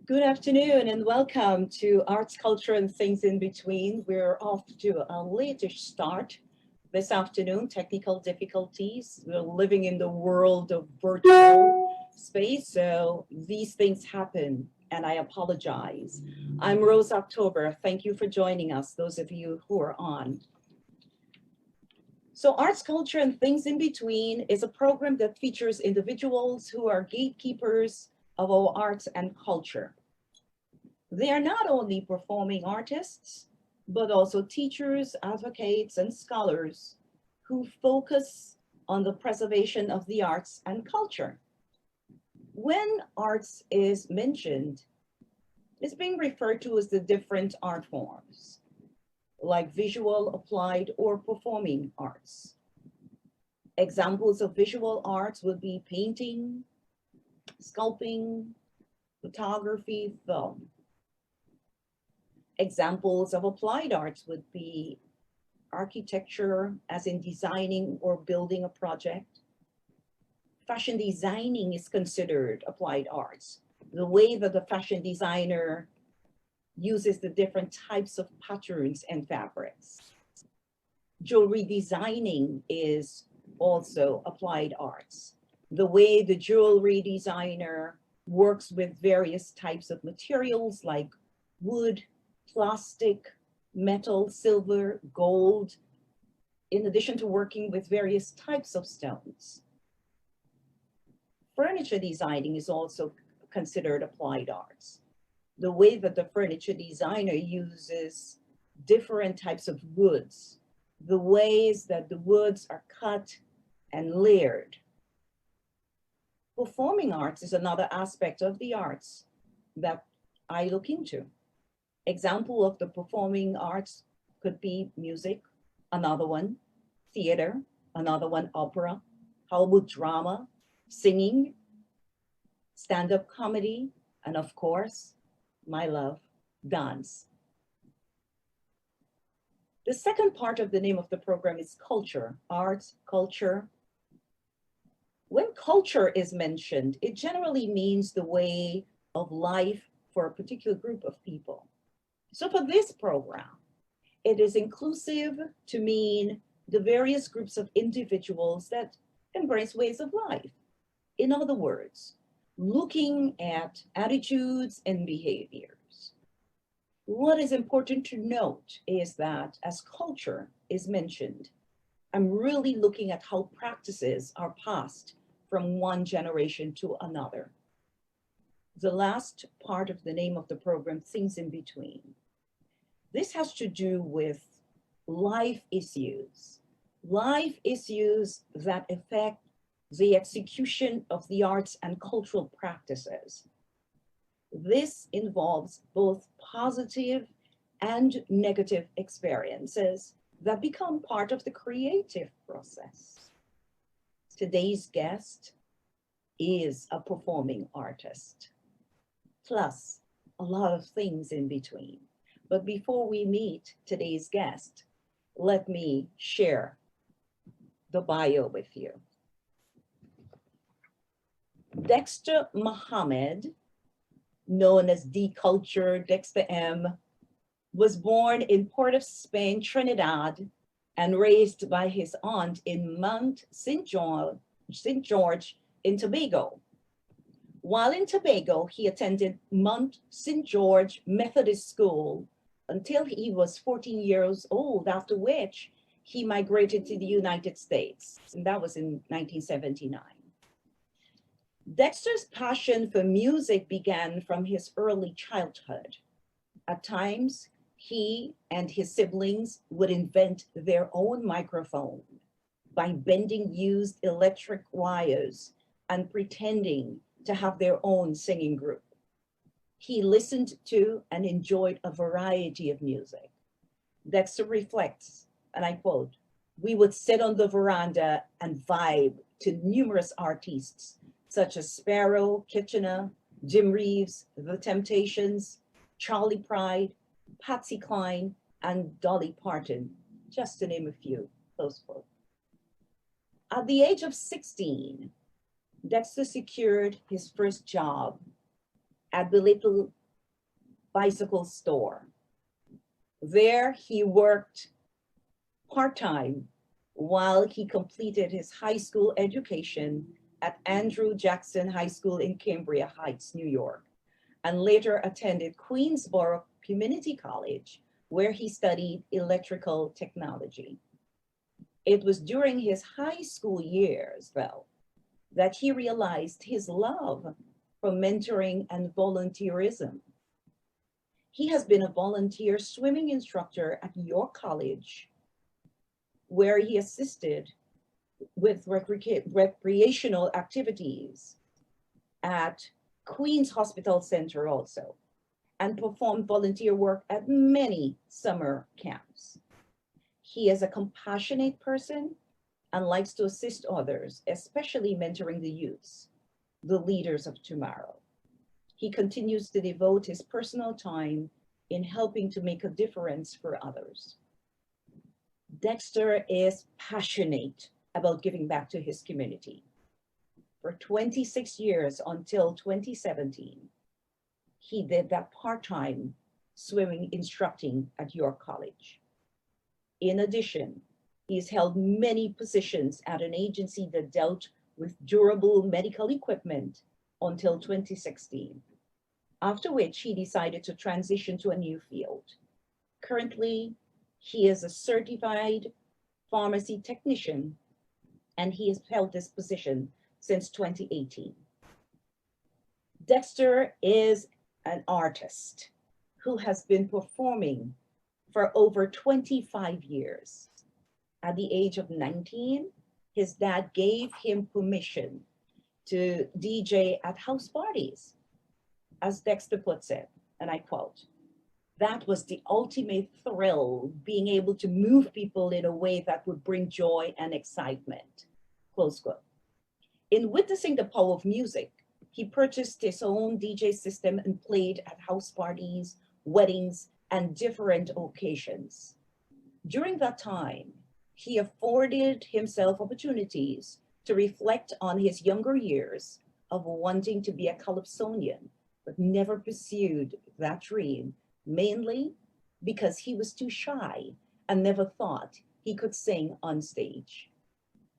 Good afternoon and welcome to Arts, Culture, and Things in Between. We're off to a later start this afternoon, technical difficulties. We're living in the world of virtual space, so these things happen and I apologize. I'm Rose October. Thank you for joining us, those of you who are on. So Arts, Culture, and Things in Between is a program that features individuals who are gatekeepers of our arts and culture. They are not only performing artists, but also teachers, advocates, and scholars who focus on the preservation of the arts and culture. When arts is mentioned, it's being referred to as the different art forms, like visual, applied, or performing arts. Examples of visual arts would be painting, sculpting, photography, film. Examples of applied arts would be architecture, as in designing or building a project. Fashion designing is considered applied arts. The way that the fashion designer uses the different types of patterns and fabrics. Jewelry designing is also applied arts. The way the jewelry designer works with various types of materials like wood, plastic, metal, silver, gold, in addition to working with various types of stones. Furniture designing is also considered applied arts. The way that the furniture designer uses different types of woods, the ways that the woods are cut and layered. Performing arts is another aspect of the arts that I look into. Example of the performing arts could be music, another one, theater, another one, opera, Hollywood drama, singing, stand-up comedy, and of course, my love, dance. The second part of the name of the program is culture, arts, culture. When culture is mentioned, it generally means the way of life for a particular group of people. So for this program, it is inclusive to mean the various groups of individuals that embrace ways of life. In other words, looking at attitudes and behaviors. What is important to note is that as culture is mentioned, I'm really looking at how practices are passed from one generation to another. The last part of the name of the program, Things in Between. This has to do with life issues that affect the execution of the arts and cultural practices. This involves both positive and negative experiences that become part of the creative process. Today's guest is a performing artist, plus a lot of things in between. But before we meet today's guest, let me share the bio with you. Dexter Muhammad, known as D Culture, Dexter M, was born in Port of Spain, Trinidad, and raised by his aunt in Mount St. George in Tobago. While in Tobago, he attended Mount St. George Methodist School until he was 14 years old, after which he migrated to the United States, and that was in 1979. Dexter's passion for music began from his early childhood. At times, he and his siblings would invent their own microphone by bending used electric wires and pretending to have their own singing group. He listened to and enjoyed a variety of music. Dexter reflects, and I quote, "We would sit on the veranda and vibe to numerous artists such as Sparrow, Kitchener, Jim Reeves, The Temptations, Charlie Pride, Patsy Cline, and Dolly Parton, just to name a few," close quote. At the age of 16, Dexter secured his first job at the little bicycle store. There he worked part-time while he completed his high school education at Andrew Jackson High School in Cambria Heights, New York, and later attended Queensborough Community College, where he studied electrical technology. It was during his high school years, though, that he realized his love for mentoring and volunteerism. He has been a volunteer swimming instructor at York College, where he assisted with recreational activities at Queen's Hospital Center also, and performed volunteer work at many summer camps. He is a compassionate person and likes to assist others, especially mentoring the youths, the leaders of tomorrow. He continues to devote his personal time in helping to make a difference for others. Dexter is passionate about giving back to his community. For 26 years until 2017, he did that part-time swimming instructing at York College. In addition, he's held many positions at an agency that dealt with durable medical equipment until 2016, after which he decided to transition to a new field. Currently, he is a certified pharmacy technician, and he has held this position since 2018. Dexter is an artist who has been performing for over 25 years. At the age of 19, his dad gave him permission to DJ at house parties. As Dexter puts it, and I quote, "That was the ultimate thrill, being able to move people in a way that would bring joy and excitement," close quote. In witnessing the power of music, he purchased his own DJ system and played at house parties, weddings, and different occasions. During that time, he afforded himself opportunities to reflect on his younger years of wanting to be a calypsonian, but never pursued that dream, mainly because he was too shy and never thought he could sing on stage.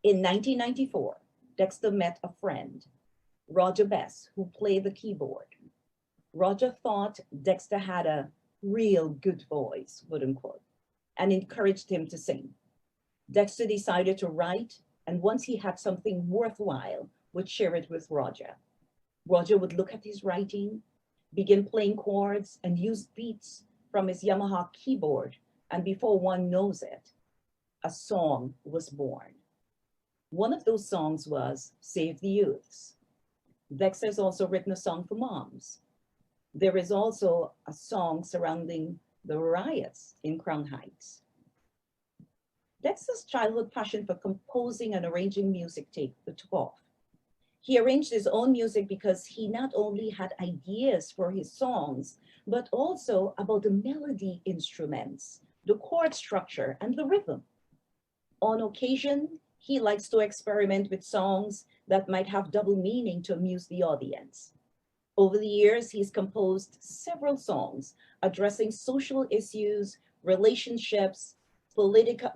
In 1994, Dexter met a friend, Roger Bess, who played the keyboard. Roger thought Dexter had a real good voice, quote unquote, and encouraged him to sing. Dexter decided to write, and once he had something worthwhile, would share it with Roger. Roger would look at his writing, begin playing chords, and use beats from his Yamaha keyboard, and before one knows it, a song was born. One of those songs was Save the Youths. Dexter has also written a song for moms. There is also a song surrounding the riots in Crown Heights. Dexter's childhood passion for composing and arranging music took off. He arranged his own music because he not only had ideas for his songs, but also about the melody instruments, the chord structure, and the rhythm. On occasion, he likes to experiment with songs that might have double meaning to amuse the audience. Over the years, he's composed several songs addressing social issues, relationships,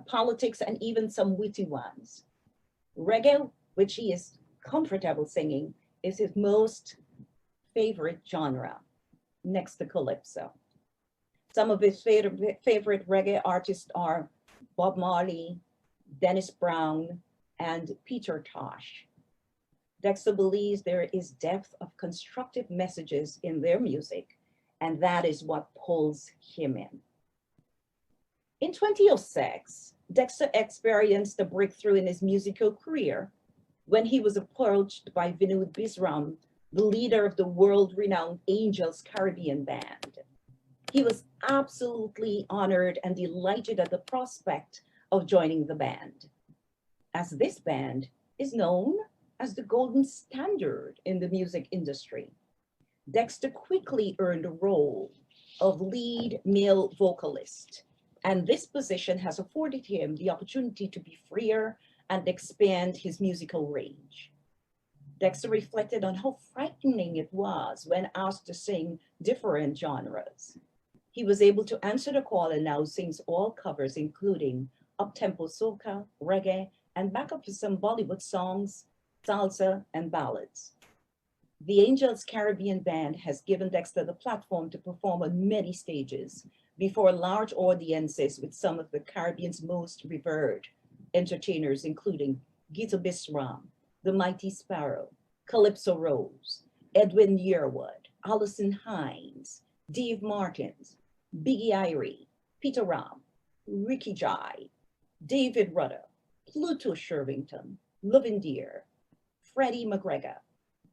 politics, and even some witty ones. Reggae, which he is comfortable singing, is his most favorite genre, next to calypso. Some of his favorite reggae artists are Bob Marley, Dennis Brown, and Peter Tosh. Dexter believes there is depth of constructive messages in their music, and that is what pulls him in. In 2006, Dexter experienced a breakthrough in his musical career when he was approached by Vinod Bisram, the leader of the world-renowned Angels Caribbean Band. He was absolutely honored and delighted at the prospect of joining the band, as this band is known as the golden standard in the music industry. Dexter quickly earned a role of lead male vocalist, and this position has afforded him the opportunity to be freer and expand his musical range. Dexter reflected on how frightening it was when asked to sing different genres. He was able to answer the call and now sings all covers, including up-tempo soca, reggae, and backup to some Bollywood songs, salsa, and ballads. The Angels Caribbean Band has given Dexter the platform to perform on many stages before large audiences with some of the Caribbean's most revered entertainers, including Gita Bisram, The Mighty Sparrow, Calypso Rose, Edwin Yearwood, Alison Hines, Dave Martins, Biggie Irie, Peter Ram, Ricky Jai, David Rudder, Pluto Shervington, Lovindeer, Freddie McGregor,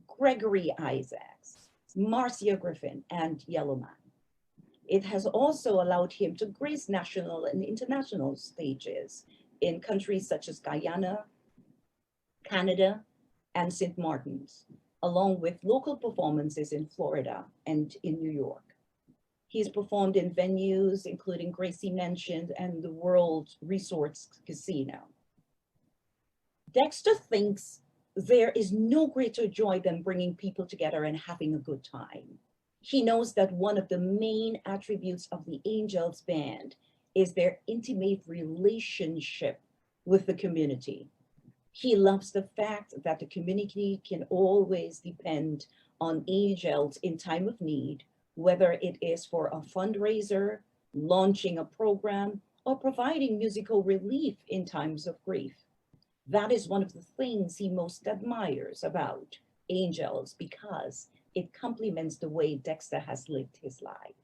Gregory Isaacs, Marcia Griffin, and Yellowman. It has also allowed him to grace national and international stages in countries such as Guyana, Canada, and St. Martin's, along with local performances in Florida and in New York. He's performed in venues including Gracie Mansion and the World Resorts Casino. Dexter thinks there is no greater joy than bringing people together and having a good time. He knows that one of the main attributes of the Angels Band is their intimate relationship with the community. He loves the fact that the community can always depend on Angels in time of need, whether it is for a fundraiser, launching a program, or providing musical relief in times of grief. That is one of the things he most admires about Angels because it complements the way Dexter has lived his life.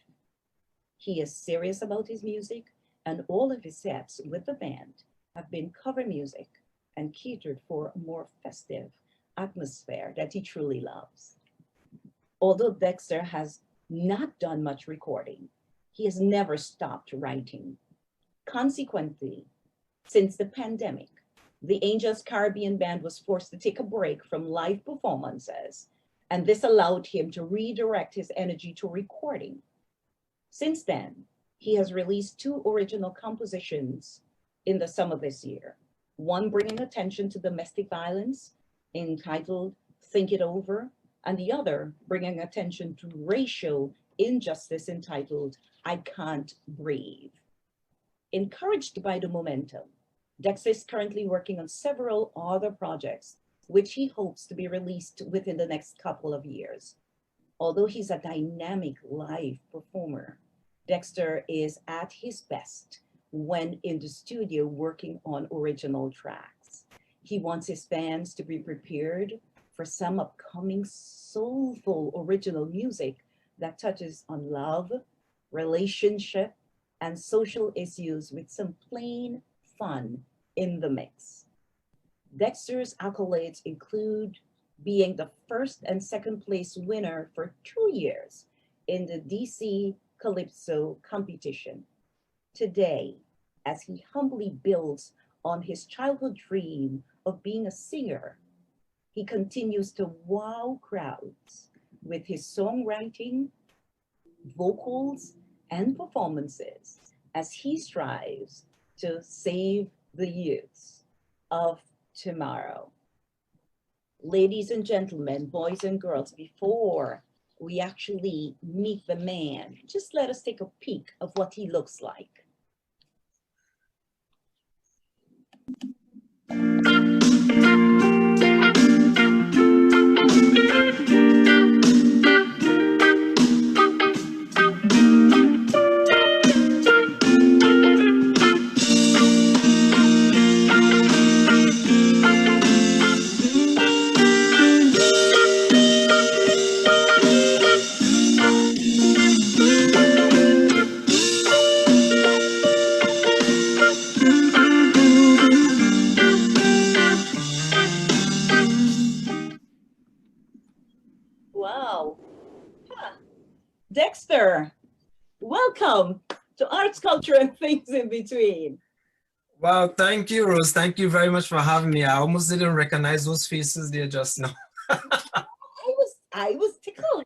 He is serious about his music, and all of his sets with the band have been cover music and catered for a more festive atmosphere that he truly loves. Although Dexter has not done much recording, he has never stopped writing. Consequently, since the pandemic, the Angels Caribbean Band was forced to take a break from live performances, and this allowed him to redirect his energy to recording. Since then, he has released 2 original compositions in the summer this year, one bringing attention to domestic violence, entitled Think It Over, and the other bringing attention to racial injustice, entitled I Can't Breathe. Encouraged by the momentum, Dexter is currently working on several other projects, which he hopes to be released within the next couple of years. Although he's a dynamic live performer, Dexter is at his best when in the studio working on original tracks. He wants his fans to be prepared for some upcoming soulful original music that touches on love, relationship, and social issues with some plain fun in the mix. Dexter's accolades include being the first and second place winner for 2 years in the DC Calypso competition. Today, as he humbly builds on his childhood dream of being a singer, he continues to wow crowds with his songwriting, vocals, and performances as he strives to save the youths of tomorrow. Ladies and gentlemen, boys and girls, before we actually meet the man, just let us take a peek of what he looks like. Wow. Huh. Dexter, welcome to Arts, Culture, and Things in Between. Wow, thank you, Rose. Thank you very much for having me. I almost didn't recognize those faces there just now. I was tickled.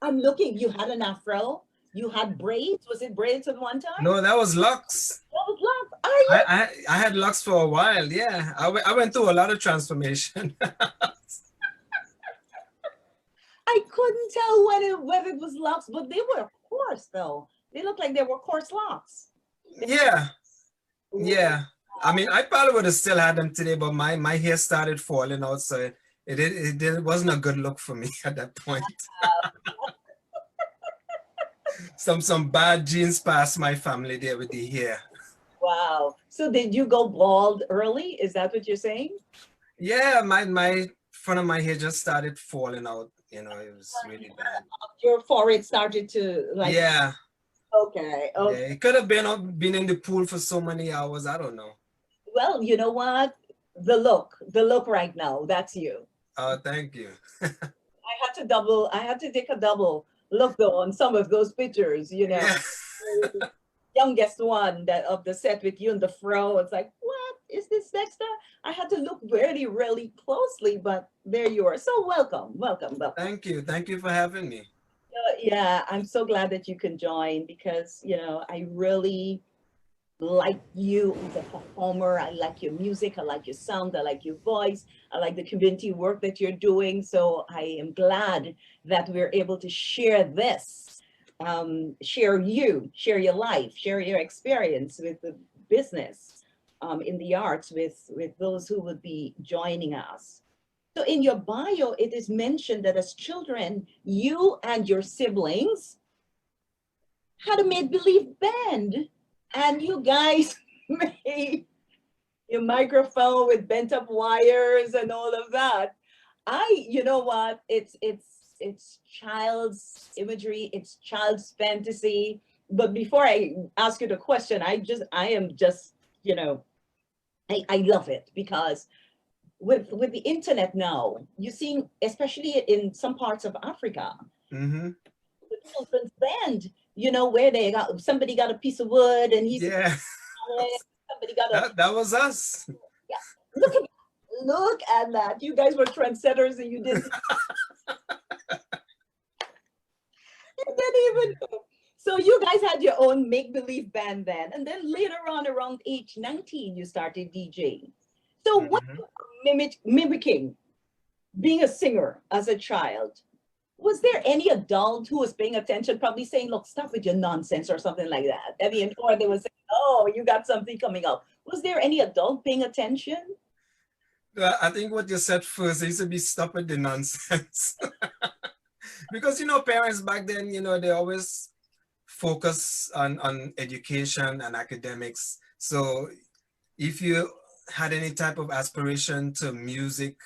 I'm looking, you had an afro, you had braids. Was it braids at one time? No, that was locks. That was locks. Are you? I had locks for a while, yeah. I went through a lot of transformation. couldn't tell whether it was locks, but they were coarse though. They looked like they were coarse locks. Yeah, yeah. I mean, I probably would have still had them today, but my hair started falling out, so it wasn't a good look for me at that point. Some bad genes passed my family there with the hair. Wow. So did you go bald early? Is that what you're saying? Yeah, my front of my hair just started falling out. You know, it was really bad. Your forehead started to like, Yeah, okay, yeah. okay. It could have been in the pool for so many hours. I don't know. Well, you know what? The look right now, that's you. Oh, thank you. I had to take a double look though on some of those pictures, Yeah. youngest one that of the set with you and the fro. It's like, what is this Dexter? I had to look really, really closely, but there you are. So welcome, welcome, welcome. Thank you. Thank you for having me. Yeah, I'm so glad that you can join because I really like you as a performer. I like your music. I like your sound. I like your voice. I like the community work that you're doing. So I am glad that we're able to share this, share your life, share your experience with the business, in the arts with those who would be joining us. So in your bio, it is mentioned that as children, you and your siblings had a make-believe band and you guys made your microphone with bent up wires and all of that. You know what? It's child's imagery, it's child's fantasy. But before I ask you the question, I am just, I love it because with the internet now, you see, especially in some parts of Africa, Mm-hmm. the children's band, where somebody got a piece of wood and he's Yeah, somebody got a that was us. yeah. Look at that. You guys were trendsetters and you didn't even know. So you guys had your own make-believe band then. And then later on around age 19, you started DJing. So what Mhm. mimicking being a singer as a child, was there any adult who was paying attention, probably saying, look, stop with your nonsense or something like that? I mean, or they would say, oh, you got something coming up. Was there any adult paying attention? Well, I think what you said first is to be stop with the nonsense. Because parents back then, they always focus on education and academics. So if you had any type of aspiration to music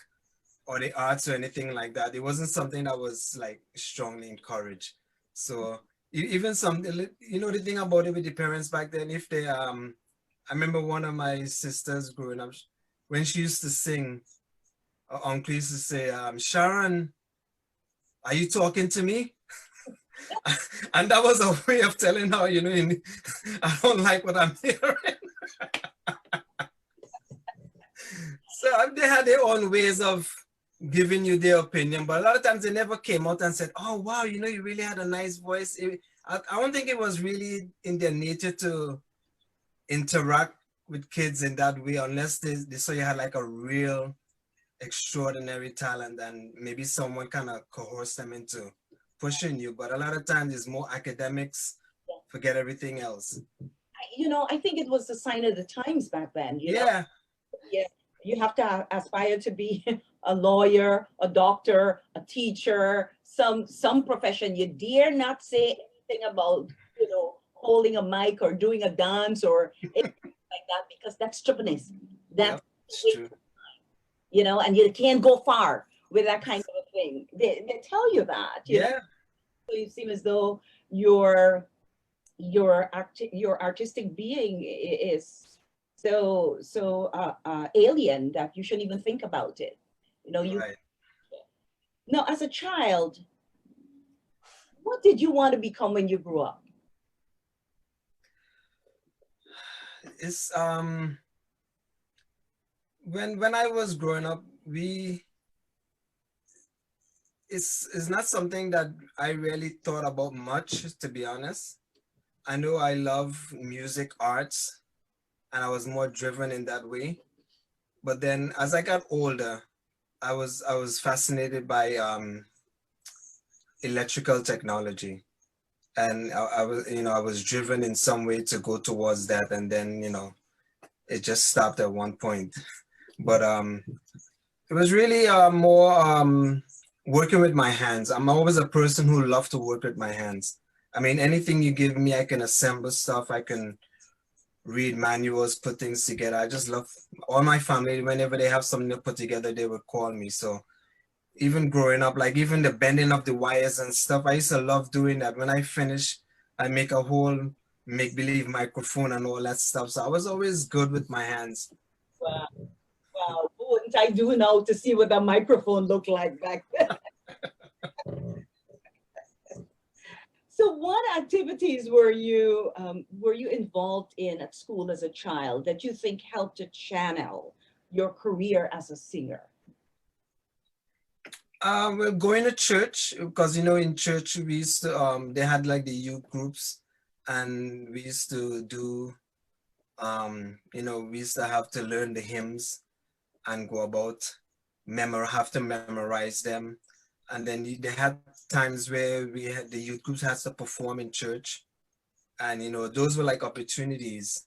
or the arts or anything like that, it wasn't something that was like strongly encouraged. So even some, the thing about it with the parents back then, if they I remember one of my sisters growing up, when she used to sing, her uncle used to say, Sharon, are you talking to me? And that was a way of telling her, I don't like what I'm hearing. So they had their own ways of giving you their opinion, but a lot of times they never came out and said, oh, wow, you really had a nice voice. I don't think it was really in their nature to interact with kids in that way, unless they saw you had like a real extraordinary talent and maybe someone kind of coerced them into pushing you. But a lot of times it's more academics, forget everything else. I think it was the sign of the times back then, Yeah. Yeah, you have to aspire to be a lawyer, a doctor, a teacher, some profession. You dare not say anything about, holding a mic or doing a dance or anything like that because that's stupidness. That's Yep, it's true. and you can't go far with that kind of a thing. They tell you that, Yeah. So you seem as though your artistic being is so alien that you shouldn't even think about it. You Right. now as a child, what did you want to become when you grew up? It's when I was growing up, it's not something that I really thought about much, to be honest. I know I love music arts and I was more driven in that way. But then as I got older, I was fascinated by electrical technology. And I was, I was driven in some way to go towards that. And then, it just stopped at one point. But it was really more working with my hands. I'm always a person who loves to work with my hands. I mean, anything you give me, I can assemble stuff. I can read manuals, put things together. I just love all my family. Whenever they have something to put together, they would call me. So even growing up, like even the bending of the wires and stuff, I used to love doing that. When I finish, I make a whole make-believe microphone and all that stuff. So I was always good with my hands. Wow. Wow. What wouldn't I do now to see what that microphone looked like back then? So what activities were you involved in at school as a child that you think helped to channel your career as a singer? Well, going to church, because in church we used to they had like the youth groups, and we used to do we used to have to learn the hymns and go about have to memorize them. And then they had times where we had the youth groups has to perform in church, and those were like opportunities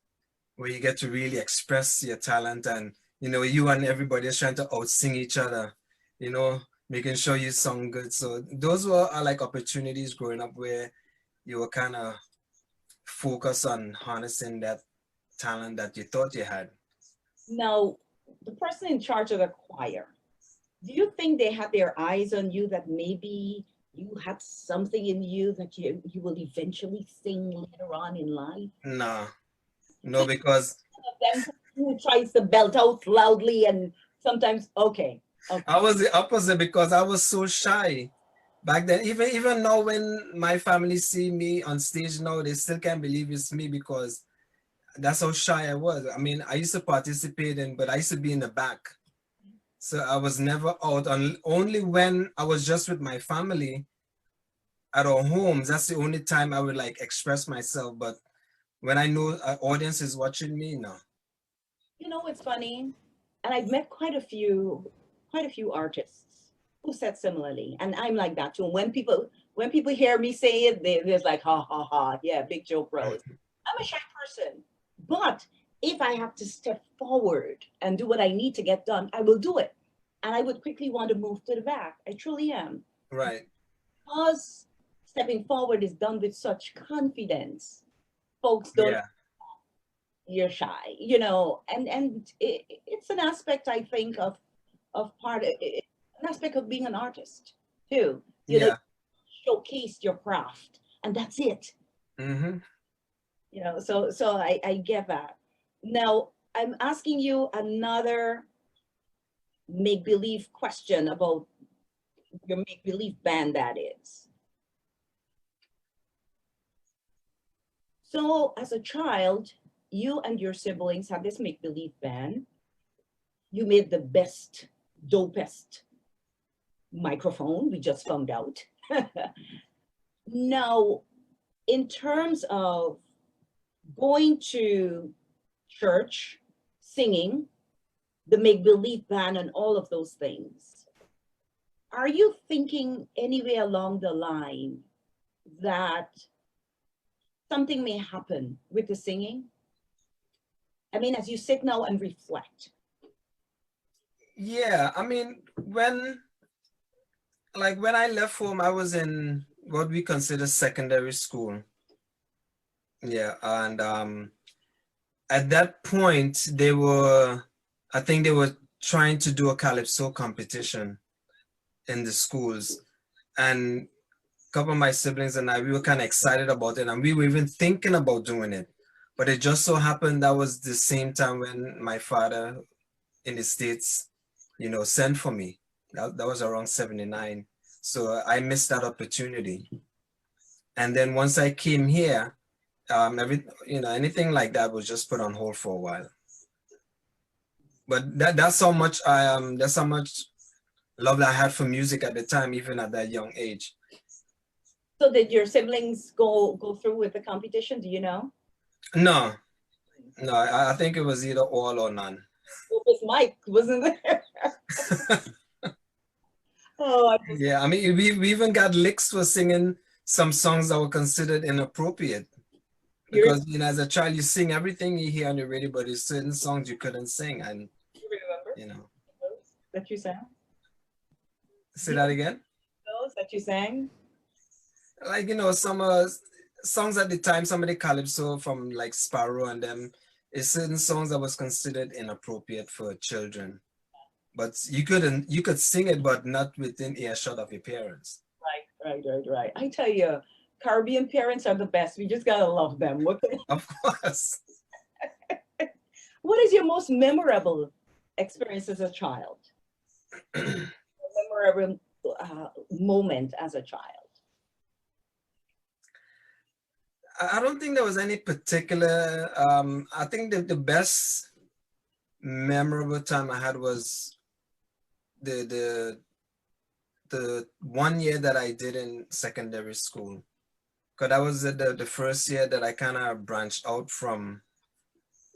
where you get to really express your talent, and you and everybody is trying to out sing each other, you know making sure you sound good. So those were like opportunities growing up where you were kind of focused on harnessing that talent that you thought you had. Now, the person in charge of the choir, do you think they had their eyes on you that maybe you had something in you that you will eventually sing later on in life? No, no, because Them who tries to belt out loudly and sometimes okay. I was the opposite, because I was so shy back then. Even now, when my family see me on stage now, they still can't believe it's me, because that's how shy I was. I mean, I used to participate but I used to be in the back. So I was never out. Only when I was just with my family at our homes, that's the only time I would like express myself. But when I know an audience is watching me, no. It's funny, and I've met quite a few artists who said similarly, and I'm like that too. When people hear me say it, they're like, ha ha ha, yeah, big joke, bros. I'm a shy person, but if I have to step forward and do what I need to get done, I will do it, and I would quickly want to move to the back. I truly am, Right. because stepping forward is done with such confidence. Folks don't Yeah. you're shy, and it's an aspect I think of an aspect of being an artist too. Yeah. Showcase your craft, and that's it. Mm-hmm. So I get that. Now I'm asking you another make believe question about your make believe band. That is, so as a child, you and your siblings have this make believe band. You made the best, dopest microphone, we just found out. Now, in terms of going to church, singing, the make believe band, and all of those things, are you thinking anywhere along the line that something may happen with the singing? I mean, as you sit now and reflect. Yeah. I mean, when I left home, I was in what we consider secondary school. Yeah. And at that point, I think they were trying to do a calypso competition in the schools. And a couple of my siblings and I, we were kind of excited about it. And we were even thinking about doing it. But it just so happened that was the same time when my father in the States, sent for me. That was around 79. So I missed that opportunity. And then once I came here, anything like that was just put on hold for a while. But that's how much love that I had for music at the time, even at that young age. So did your siblings go through with the competition? Do you know? No, no, I think it was either all or none. It was Mike, wasn't there? Oh, I just, Yeah, I mean, we even got licks for singing some songs that were considered inappropriate. you Because, you know, as a child, you sing everything you hear on the radio, but there's certain songs you couldn't sing. And, remember you know, those that you sang? say Do you that again. know those that you sang? Like, you know, some songs at the time, some of the calypso from like Sparrow and them, is certain songs that was considered inappropriate for children. But you could sing it, but not within earshot of your parents. Right. I tell you, Caribbean parents are the best. We just gotta love them. Of course. What is your most memorable experience as a child? Memorable moment as a child? I don't think there was any particular, I think the best memorable time I had was the 1 year that I did in secondary school. Because that was the first year that I kind of branched out from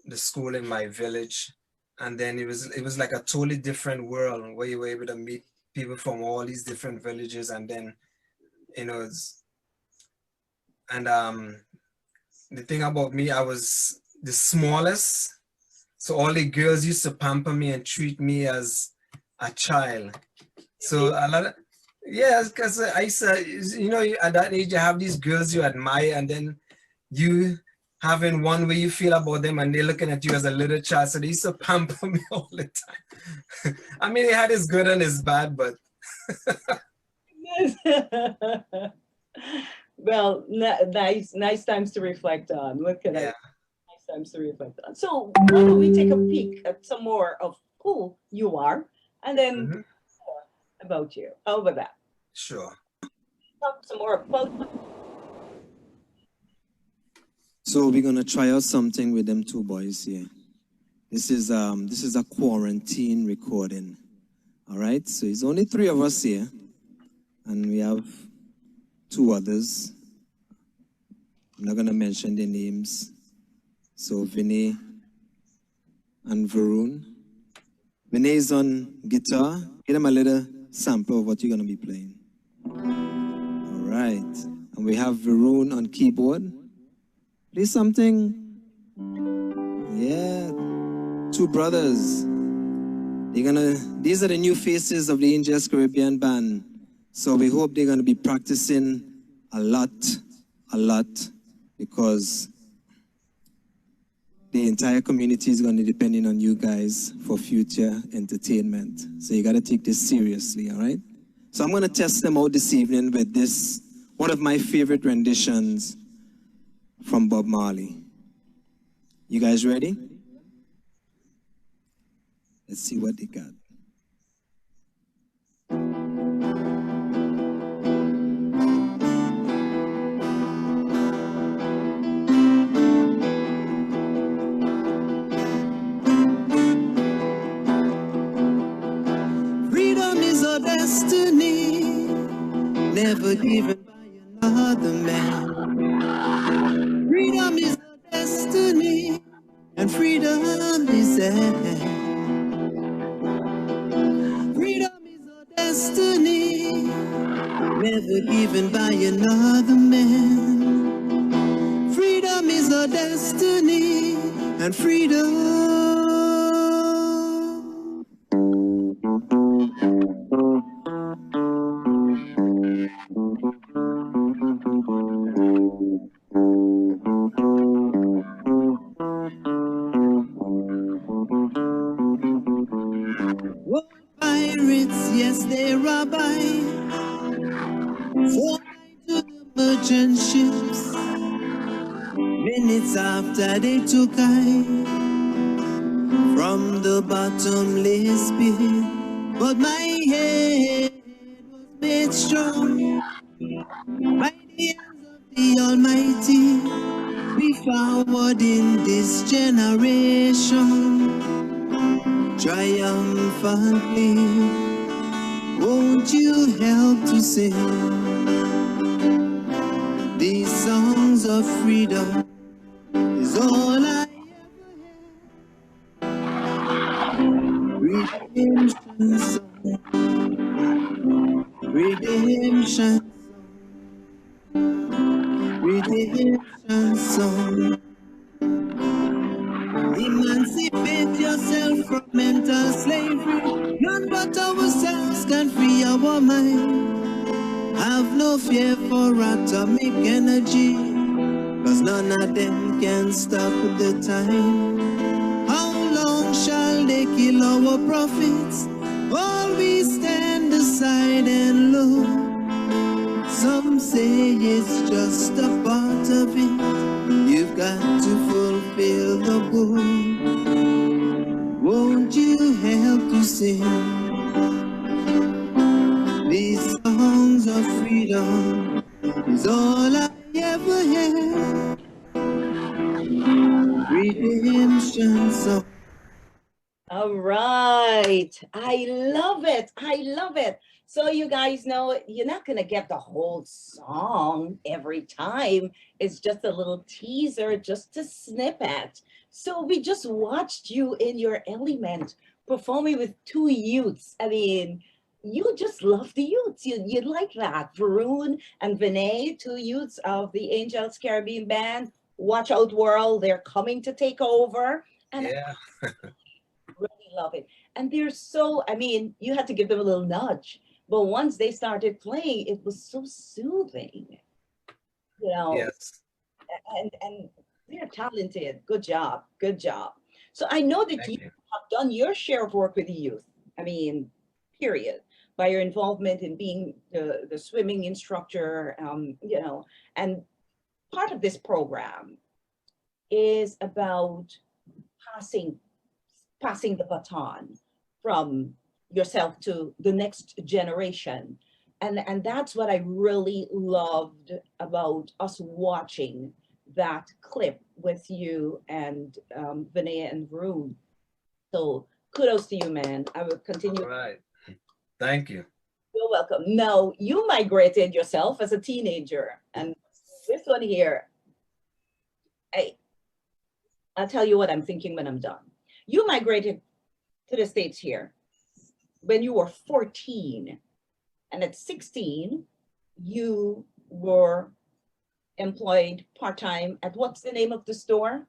the school in my village. And then it was like a totally different world where you were able to meet people from all these different villages. And then, you know, and the thing about me, I was the smallest. So all the girls used to pamper me and treat me as a child. So a lot of, yeah, because I used to, you know, at that age, you have these girls you admire, and then you having one way you feel about them, and they're looking at you as a little child. So they used to pamper me all the time. I mean, it had its good and its bad, but Well, nice times to reflect on. What can I? yeah. Nice times to reflect on. So why don't we take a peek at some more of who you are, and then Mhm. about you. How about that? Sure. Talk some more about. So we're gonna try out something with them two boys here. This is a quarantine recording. All right. So it's only three of us here, and we have two others. I'm not gonna mention their names. So Vinay and Varun. Vinay is on guitar. Give them a little sample of what you're gonna be playing. All right. And we have Varun on keyboard. Play something. Yeah. Two brothers. These are the new faces of the Angels Caribbean Band. So we hope they're gonna be practicing a lot, because the entire community is gonna be depending on you guys for future entertainment. So you gotta take this seriously, all right? So I'm gonna test them out this evening with this, one of my favorite renditions from Bob Marley. You guys ready? Let's see what they got. Freedom is our destiny, never given by another man. Freedom is our destiny, and freedom is there. Freedom is our destiny, never given by another man. Freedom is our destiny, and freedom. Oh, pirates, yes, they rob I. Fall to the merchant ships. Minutes after they took I from the bottomless pit. But my head was made strong by the hands of the Almighty. Be forward in this generation, triumphantly. Won't you help to sing these songs of freedom? Is all I ever had. Redemption song. redemption, redemption song. Emancipate yourself from mental slavery. None but ourselves can free our mind. Have no fear for atomic energy, cause none of them can stop the time. How long shall they kill our prophets while we stand aside and look? Some say it's just a part of it. You've got to fulfill the book. Won't you help to sing these songs of freedom? Is all I ever had. Redemption song. All right. I love it. I love it. So you guys know you're not going to get the whole song every time. It's just a little teaser, just a snippet. So we just watched you in your element performing with two youths. I mean, you just love the youths. You like that. Varun and Vinay, two youths of the Angels Caribbean Band. Watch out, world. They're coming to take over. And Yeah. really love it. And they're so, I mean, you had to give them a little nudge. But once they started playing, it was so soothing, you know, Yes. and they're talented. Good job. Good job. So I know that you Thank you. have done your share of work with the youth. I mean, period. By your involvement in being the swimming instructor, you know, and part of this program is about passing passing the baton from yourself to the next generation. And that's what I really loved about us watching that clip with you and Vinaya and Varun. So kudos to you, man. I will continue. All right. Thank you. You're welcome. Now, you migrated yourself as a teenager. And this one here, I'll tell you what I'm thinking when I'm done. You migrated to the States here when you were 14. And at 16, you were employed part-time at what's the name of the store?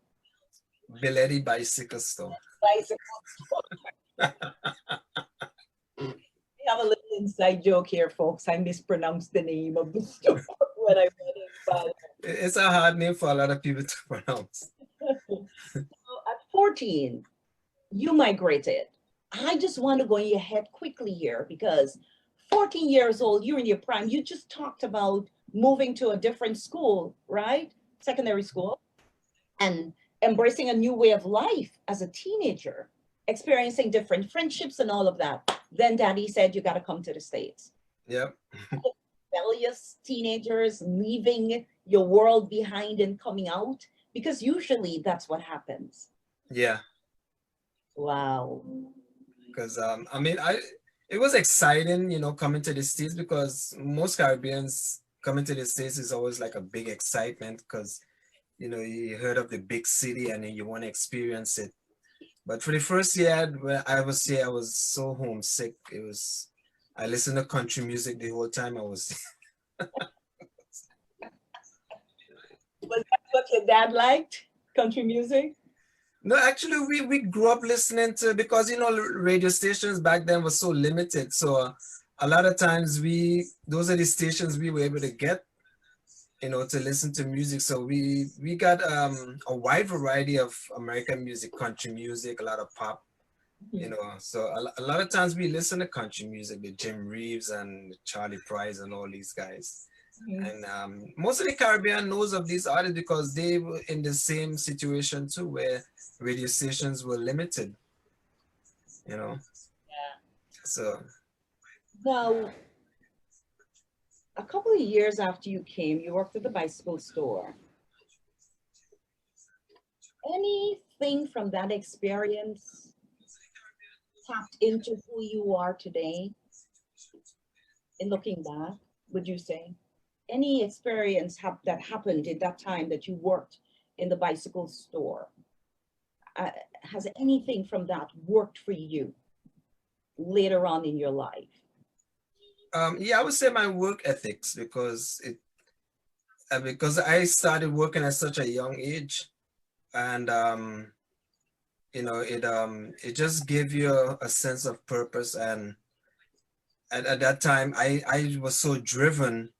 Belletti Bicycle Store. Bicycle store. We have a little inside joke here, folks. I mispronounced the name of the store when I read it. But It's a hard name for a lot of people to pronounce. so at 14, you migrated. I just want to go in your head quickly here because 14 years old, you're in your prime. You just talked about moving to a different school, right? Secondary school, and embracing a new way of life as a teenager, experiencing different friendships and all of that. Then daddy said, you got to come to the States. Yep. Rebellious teenagers leaving your world behind and coming out, because usually that's what happens. Yeah. Wow. Because I mean, it was exciting, you know, coming to the States, because most Caribbeans coming to the States is always like a big excitement because, you know, you heard of the big city and then you want to experience it. But for the first year when I was here, I was so homesick. I listened to country music the whole time I was. Was that what your dad liked? Country music? No, actually, we grew up listening to, because, you know, radio stations back then were so limited. So a lot of times those are the stations we were able to get, you know, to listen to music. So we got a wide variety of American music, country music, a lot of pop, you know. So a lot of times we listen to country music with Jim Reeves and Charlie Price and all these guys. And most of the Caribbean knows of these artists because they were in the same situation too, where radio stations were limited, you know. Yeah. So Now, a couple of years after you came, you worked at the bicycle store. Anything from that experience tapped into who you are today? In looking back, would you say? Any experience that happened in that time that you worked in the bicycle store? Has anything from that worked for you later on in your life? Yeah, I would say my work ethics because I started working at such a young age, and it just gave you a sense of purpose. And at that time, I was so driven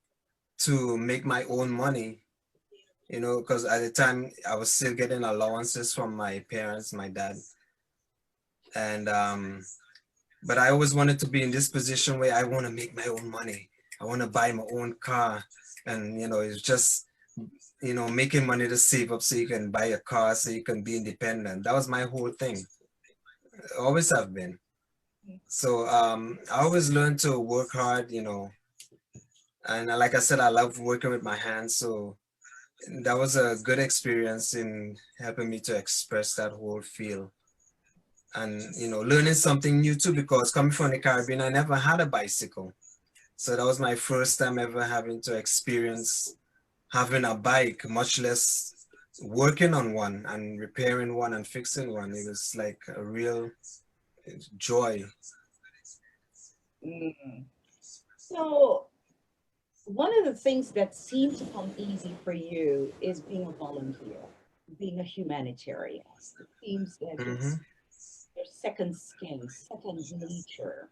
to make my own money, because at the time I was still getting allowances from my parents, my dad, and but I always wanted to be in this position where I want to make my own money. I want to buy my own car, and it's just making money to save up so you can buy a car so you can be independent. That was my whole thing. Always have been. So I always learned to work hard, and like I said, I love working with my hands. So that was a good experience in helping me to express that whole feel. And learning something new too, because coming from the Caribbean, I never had a bicycle. So that was my first time ever having to experience having a bike, much less working on one and repairing one and fixing one. It was like a real joy. Mm. So one of the things that seems to come easy for you is being a volunteer, being a humanitarian. It seems that Hmm. it's your second skin, second nature.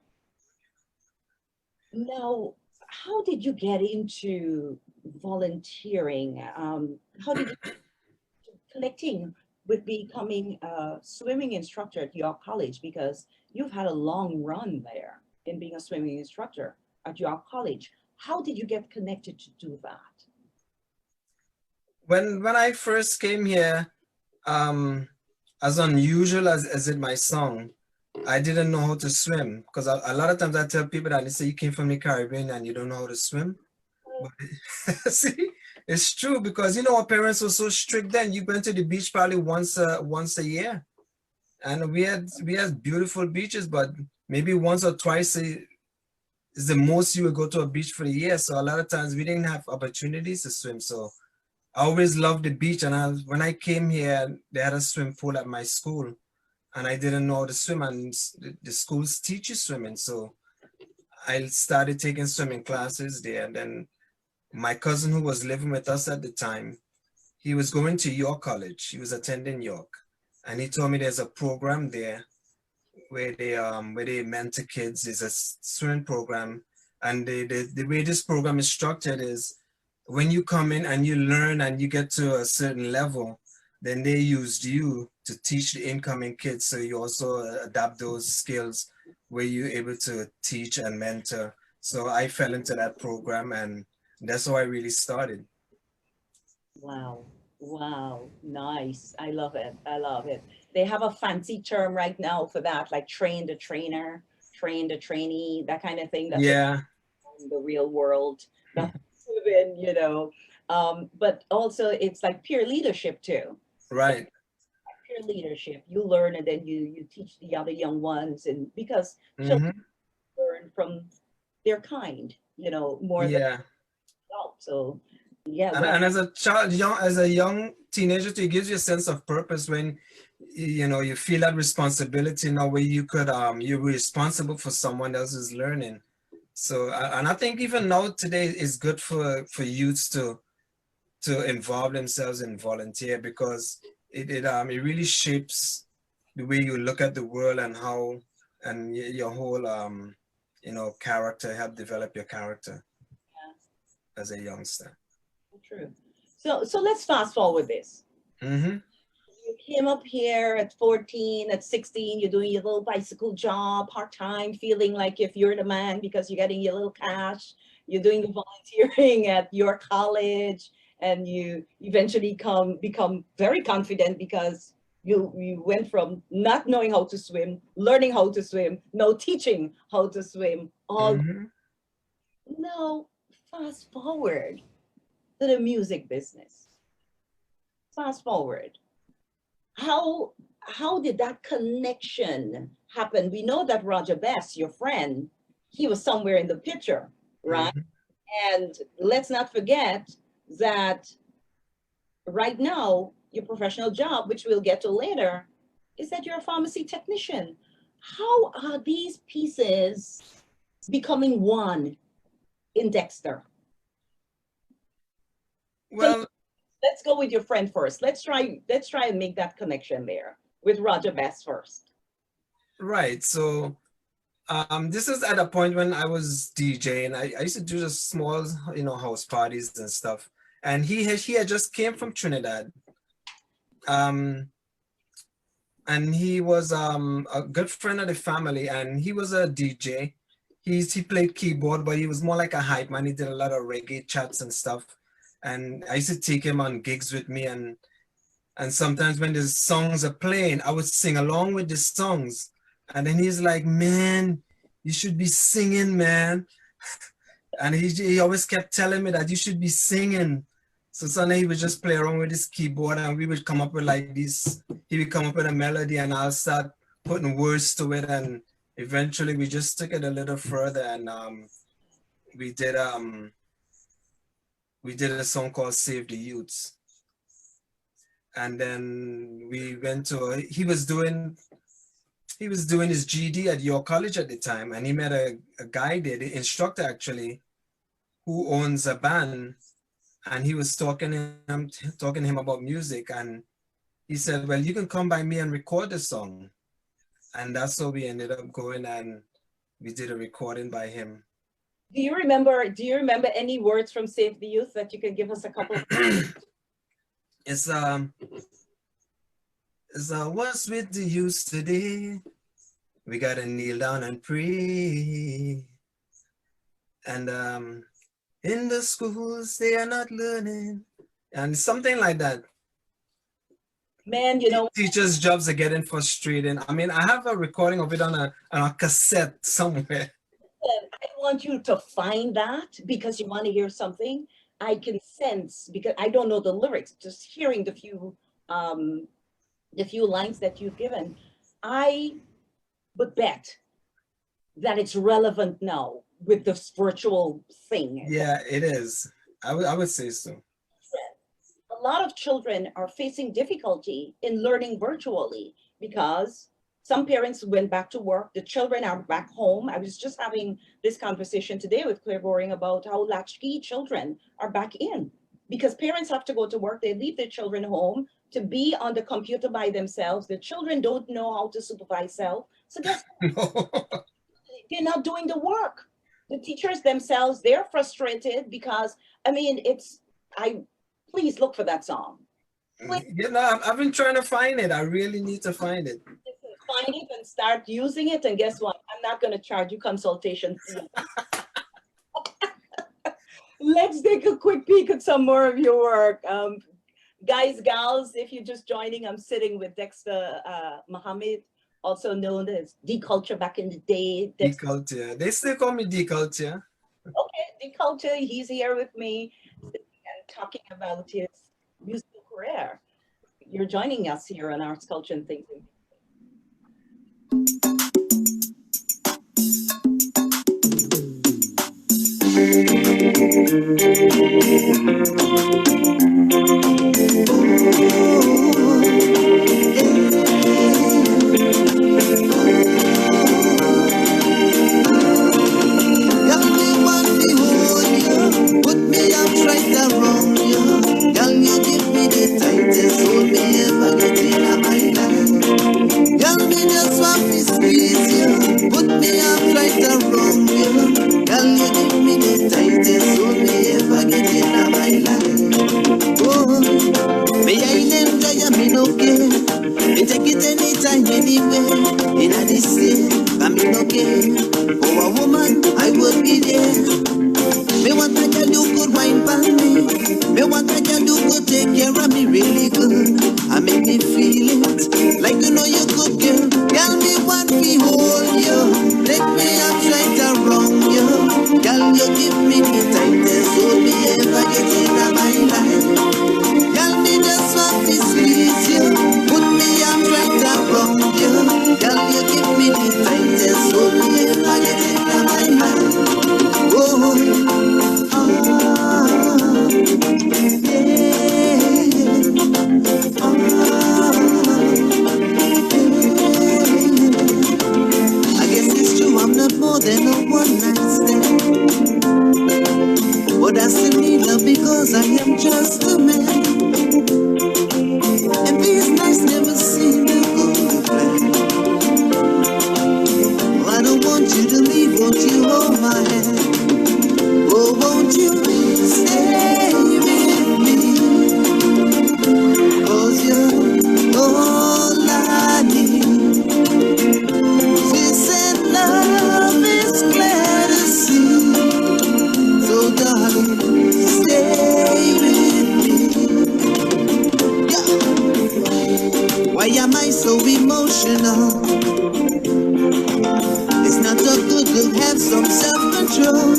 Now, how did you get into volunteering? How did you connecting with becoming a swimming instructor at York College? Because you've had a long run there in being a swimming instructor at York College. How did you get connected to do that? When I first came here, um, as unusual as in my song, I didn't know how to swim, because a lot of times I tell people that they say you came from the Caribbean and you don't know how to swim. But see, it's true, because our parents were so strict then. You went to the beach probably once a year, and we had beautiful beaches, but maybe once or twice is the most you would go to a beach for a year. So a lot of times we didn't have opportunities to swim. So I always loved the beach, and when I came here, they had a swim pool at my school, and I didn't know how to swim, and the schools teach you swimming. So I started taking swimming classes there, and then my cousin who was living with us at the time, he was going to York College. He was attending York, and he told me there's a program there where they mentor kids. It's a swimming program, and the way this program is structured is when you come in and you learn and you get to a certain level, then they used you to teach the incoming kids. So you also adapt those skills where you're able to teach and mentor. So I fell into that program, and that's how I really started. Wow. Wow. Nice. I love it. I love it. They have a fancy term right now for that, like train the trainer, train the trainee, that kind of thing. That's what Yeah, in the real world. That's been, but also it's like peer leadership too. right. Peer leadership. You learn and then you teach the other young ones, and because children Hmm. learn from their kind, more than Yeah. adults. So yeah, And as a child, as a young teenager, it gives you a sense of purpose when you feel that responsibility now where you're responsible for someone else's learning. So and I think even now today is good for youths to involve themselves in volunteer, because it really shapes the way you look at the world, and how and your whole character, help develop your character as a youngster. true. So let's fast forward this. Hmm. You came up here at 14, at 16, you're doing your little bicycle job, part-time, feeling like if you're the man because you're getting your little cash, you're doing the volunteering at your college, and you eventually become very confident because you went from not knowing how to swim, learning how to swim, no teaching how to swim, all Hmm. now fast forward to the music business. Fast forward. How did that connection happen? We know that Roger Best, your friend, he was somewhere in the picture, right? Hmm. And let's not forget that right now, your professional job, which we'll get to later, is that you're a pharmacy technician. How are these pieces becoming one? in Dexter? Well, Let's go with your friend first. Let's try and make that connection there with Roger Bass first. right. So this is at a point when I was DJing. I used to do just small, house parties and stuff. And he had just came from Trinidad. And he was a good friend of the family, and he was a DJ. He played keyboard, but he was more like a hype man. He did a lot of reggae chats and stuff. And I used to take him on gigs with me, and sometimes when the songs are playing, I would sing along with the songs. And then he's like, "Man, you should be singing, man." And he always kept telling me that you should be singing. So suddenly he would just play around with his keyboard, and we would come up with like this. He would come up with a melody, and I'll start putting words to it. And eventually we just took it a little further, and we did a song called Save the Youths. And then we went to, he was doing his GD at York College at the time, and he met a guy there, the instructor actually, who owns a band, and he was talking to him about music, and he said, "Well, you can come by me and record the song." And that's how we ended up going, and we did a recording by him. Do you remember any words from Save the Youth that you can give us a couple of? It's what's with the youth today? We gotta kneel down and pray. And in the schools they are not learning, and something like that. Man, teachers' jobs are getting frustrating. I mean, I have a recording of it on a cassette somewhere. I want you to find that because you want to hear something. I can sense, because I don't know the lyrics, just hearing the few lines that you've given, I would bet that it's relevant now with this virtual thing. Yeah, it is. I would say so. A lot of children are facing difficulty in learning virtually because some parents went back to work. The children are back home. I was just having this conversation today with Claire Goring about how latchkey children are back in because parents have to go to work. They leave their children home to be on the computer by themselves. The children don't know how to supervise self. So guess what? They're not doing the work. The teachers themselves, they're frustrated because, I mean, please look for that song. I've been trying to find it. I really need to find it. Find it and start using it, and guess what? I'm not going to charge you consultation fee. Let's take a quick peek at some more of your work. Guys, gals, if you're just joining, I'm sitting with Dexter Muhammad, also known as D-Culture back in the day. D-Culture. They still call me D-Culture. Okay, D-Culture, he's here with me and talking about his musical career. You're joining us here on Arts, Culture, and Things. More than a one night stand. hold my hand. Oh, won't you stay with me? 'Cause you're all I need. This and love is clear to see. So darling, stay with me. Yeah. Why am I so emotional? It's not so good to have some self-control.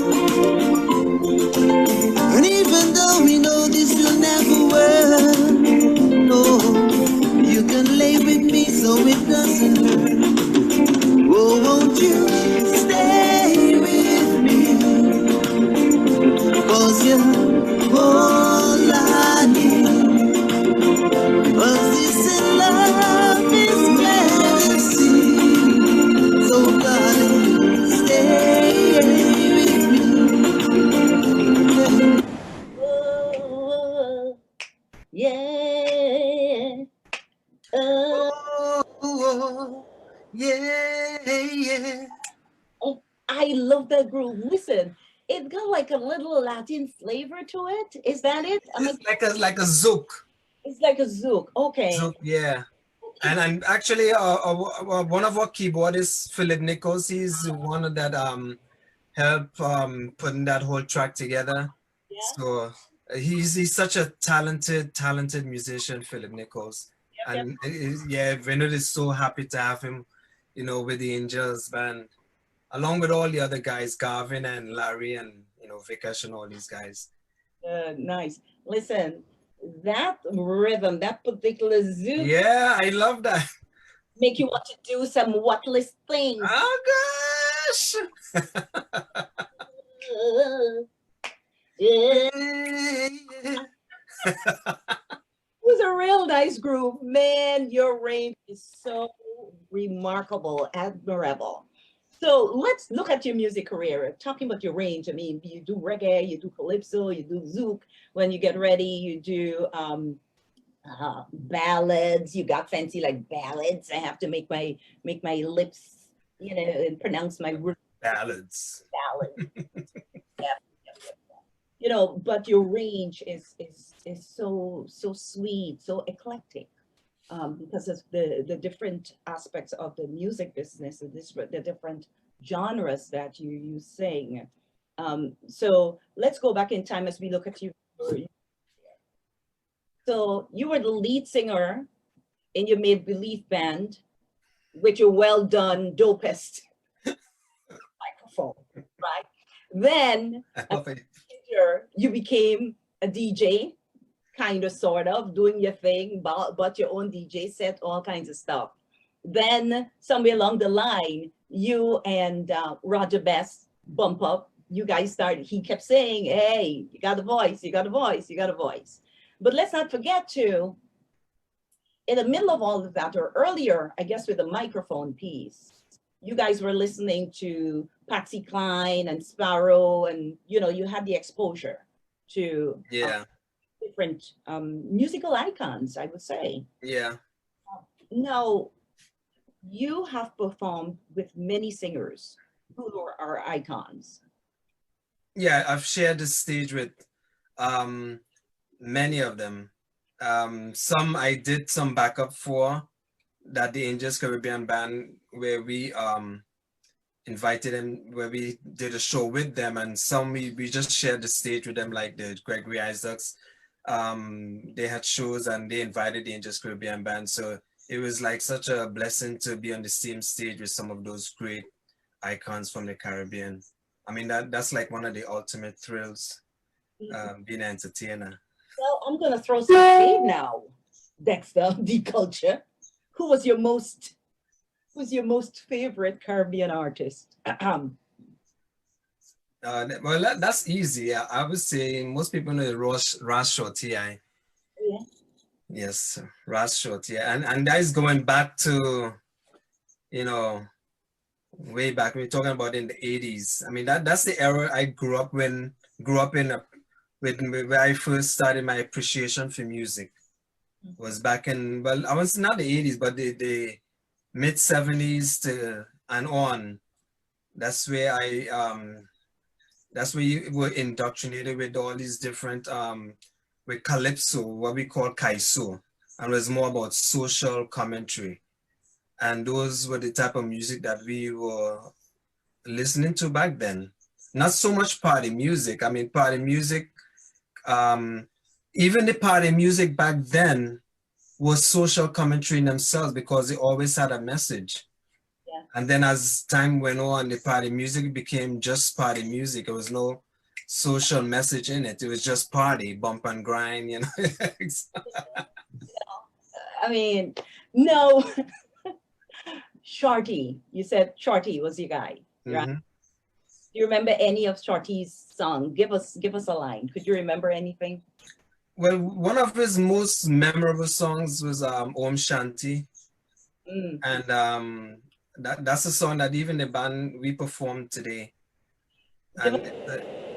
And even though we know this will never work, no, you can lay with me so it doesn't hurt. Oh, won't you stay with me? 'Cause you're all I need. 'Cause this in love is fantasy. So darling, stay with me. Oh, yeah. Oh, yeah, yeah. Oh, I love that groove. Listen, it got like a little Latin flavor to it. Is that it? I mean, It's like a zouk. it's like a zouk. Okay. Zouk, yeah. And actually, one of our keyboardists, Philip Nichols, he's the one that helped putting that whole track together. Yeah. So he's such a talented musician, Philip Nichols. Yep, yep. And yeah, Vinod is so happy to have him, you know, with the Angels band, along with all the other guys, Garvin and Larry and, you know, Vikesh and all these guys. Nice. Listen, that rhythm, that particular zouk Yeah, I love that. make you want to do some whatless things. Oh gosh. Yeah. Yeah. It was a real nice groove. Man, your range is so remarkable, admirable. So let's look at your music career. Talking about your range, I mean, you do reggae, you do calypso, you do zouk. When you get ready, you do ballads. You got fancy like ballads. I have to make my lips, you know, and pronounce my words. Ballads. Ballads. Yeah. You know, but your range is so sweet, so eclectic, because of the different aspects of the music business, the different genres that you sing. So let's go back in time as we look at you. So you were the lead singer in your Made Believe band with your well done dopest microphone, right? Then you became a DJ, kind of, sort of, doing your thing, bought your own DJ set, all kinds of stuff. Then somewhere along the line, you and Roger Best bump up. You guys started, he kept saying, hey, you got a voice, you got a voice, you got a voice. But let's not forget to, in the middle of all of that, or earlier, I guess with the microphone piece, you guys were listening to Patsy Cline and Sparrow, and you know, you had the exposure to different musical icons, I would say. Yeah. Now, you have performed with many singers who are icons. Yeah, I've shared the stage with many of them. Some I did some backup for, that the Angels Caribbean Band, where we invited them, where we did a show with them, and some we just shared the stage with them, like the Gregory Isaacs. They had shows and they invited the Angels Caribbean Band. So it was like such a blessing to be on the same stage with some of those great icons from the Caribbean. I mean, that's like one of the ultimate thrills, being an entertainer. Well, I'm gonna throw some shade now, Dexter, the culture. Who's your most favorite Caribbean artist? Well, that's easy. I would say most people know Ras Shorty. Yeah. Yes, Ras Shorty, and that is going back to, you know, way back. We're talking about in the 80s. I mean, that's the era I grew up in, where I first started my appreciation for music. Was back in, well, I was not the 80s, but the mid 70s to and on. That's where that's where you were indoctrinated with all these different with calypso, what we call kaiso, and it was more about social commentary. And those were the type of music that we were listening to back then. Not so much party music. I mean, party music, even the party music back then was social commentary in themselves because it always had a message. Yeah. And then as time went on, the party music became just party music. There was no social message in it. It was just party, bump and grind, you know. I mean, no. Shorty, you said Shorty was your guy, right? Mhm. Do you remember any of Shorty's song? Give us a line. Could you remember anything? Well, one of his most memorable songs was Om Shanti. Mm. And that's a song that even the band we performed today. Give And us-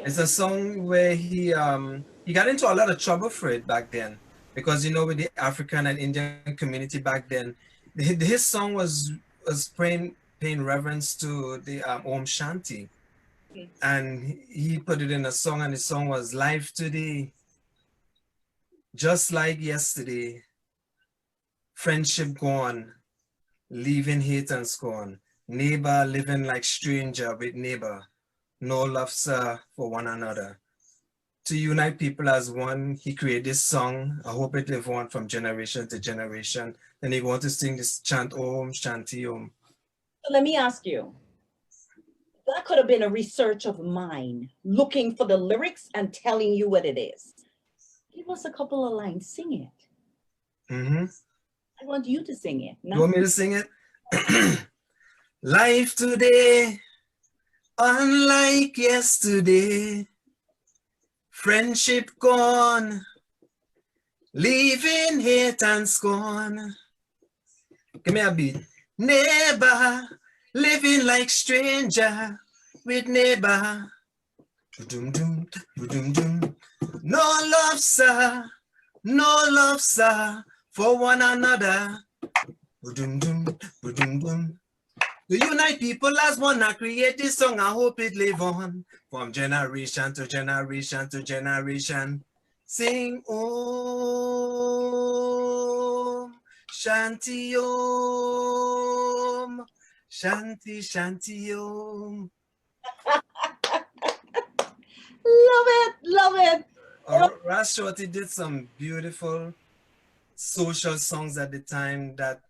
it's a song where he got into a lot of trouble for it back then because, you know, with the African and Indian community back then, his song was paying reverence to the Om Shanti, Mm. and he put it in a song, and the song was "Life Today, just like yesterday, friendship gone, leaving hate and scorn, neighbor living like stranger with neighbor, no love, sir, for one another. To unite people as one, he created this song. I hope it live on from generation to generation. And he want to sing this chant, Om Shanti Om. So let me ask you. That could have been a research of mine, looking for the lyrics and telling you what it is. Give us a couple of lines. Sing it. Mm-hmm. I want you to sing it. You want me to sing it? Life today, unlike yesterday. Friendship gone, leaving hate and scorn. Give me a beat. Neighbor, living like stranger with neighbor. Ba-dum-dum, ba-dum-dum. No love, sir, no love, sir, for one another. Ba-dum-dum, ba-dum-dum. To unite people as one, I create this song, I hope it live on from generation to generation to generation. Sing Om Shanti Om Shanti Shanti Om. Love it, love it. Ras Shorty did some beautiful social songs at the time that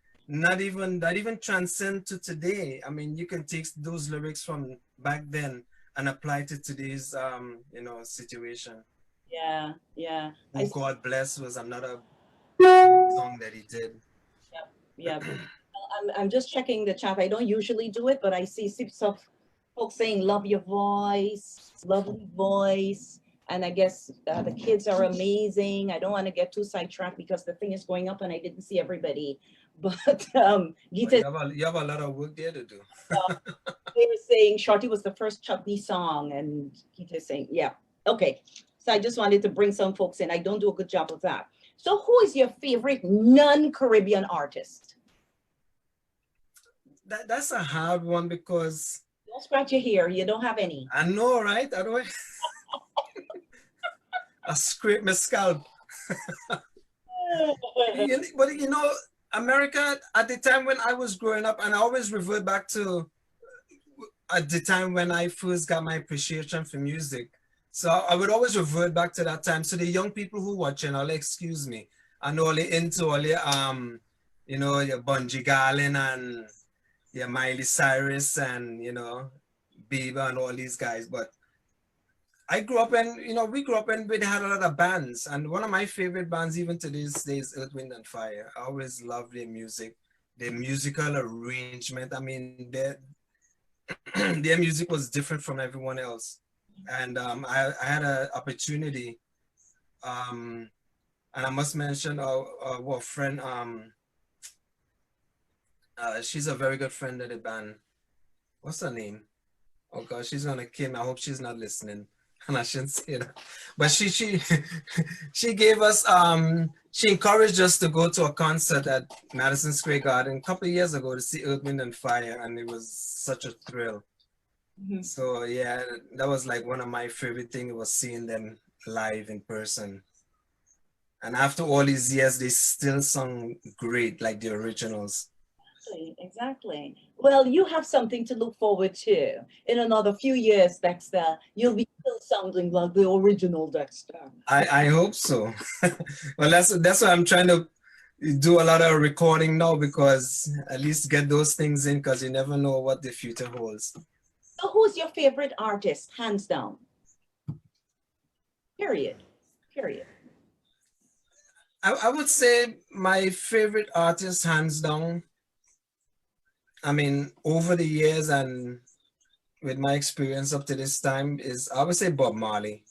even transcend to today. I mean, you can take those lyrics from back then and apply to today's you know, situation. Yeah, yeah. Oh, God Bless was another song that he did. Yeah. I'm just checking the chat. I don't usually do it, but I see some folks saying, love your voice, lovely voice. And I guess the kids are amazing. I don't want to get too sidetracked because the thing is going up and I didn't see everybody. But Gita, You have a lot of work there to do. they were saying Shorty was the first chutney song, and Gita is saying, yeah, okay. So I just wanted to bring some folks in. I don't do a good job of that. So who is your favorite non-Caribbean artist? That's a hard one because Don't scratch your hair. You don't have any. I know, right? I don't. I scrape my scalp. But you know, America at the time when I was growing up, and I always revert back to at the time when I first got my appreciation for music. So I would always revert back to that time. So the young people who watching, all excuse me, I know all into all your you know, your Bungie Garlin and your Miley Cyrus and, you know, Bieber and all these guys. But I grew up and, you know, we grew up and we had a lot of bands. And one of my favorite bands even to this day is Earth, Wind and Fire. I always love their music, their musical arrangement. I mean, their music was different from everyone else. And I had an opportunity, and I must mention our friend, she's a very good friend of the band. What's her name? Oh gosh, she's gonna kill me. I hope she's not listening. And I shouldn't say that. But she she gave us she encouraged us to go to a concert at Madison Square Garden a couple of years ago to see Earth, Wind and Fire, and it was such a thrill. Mhm. So yeah, that was like one of my favorite things was seeing them live in person. And after all these years, they still sung great, like the originals. Exactly. Well, you have something to look forward to. In another few years, Dexter, you'll be still sounding like the original Dexter. I hope so. Well, that's why I'm trying to do a lot of recording now because at least get those things in because you never know what the future holds. So who's your favorite artist, hands down? Period. Period. I would say my favorite artist, hands down. I mean, over the years and with my experience up to this time, is I would say Bob Marley.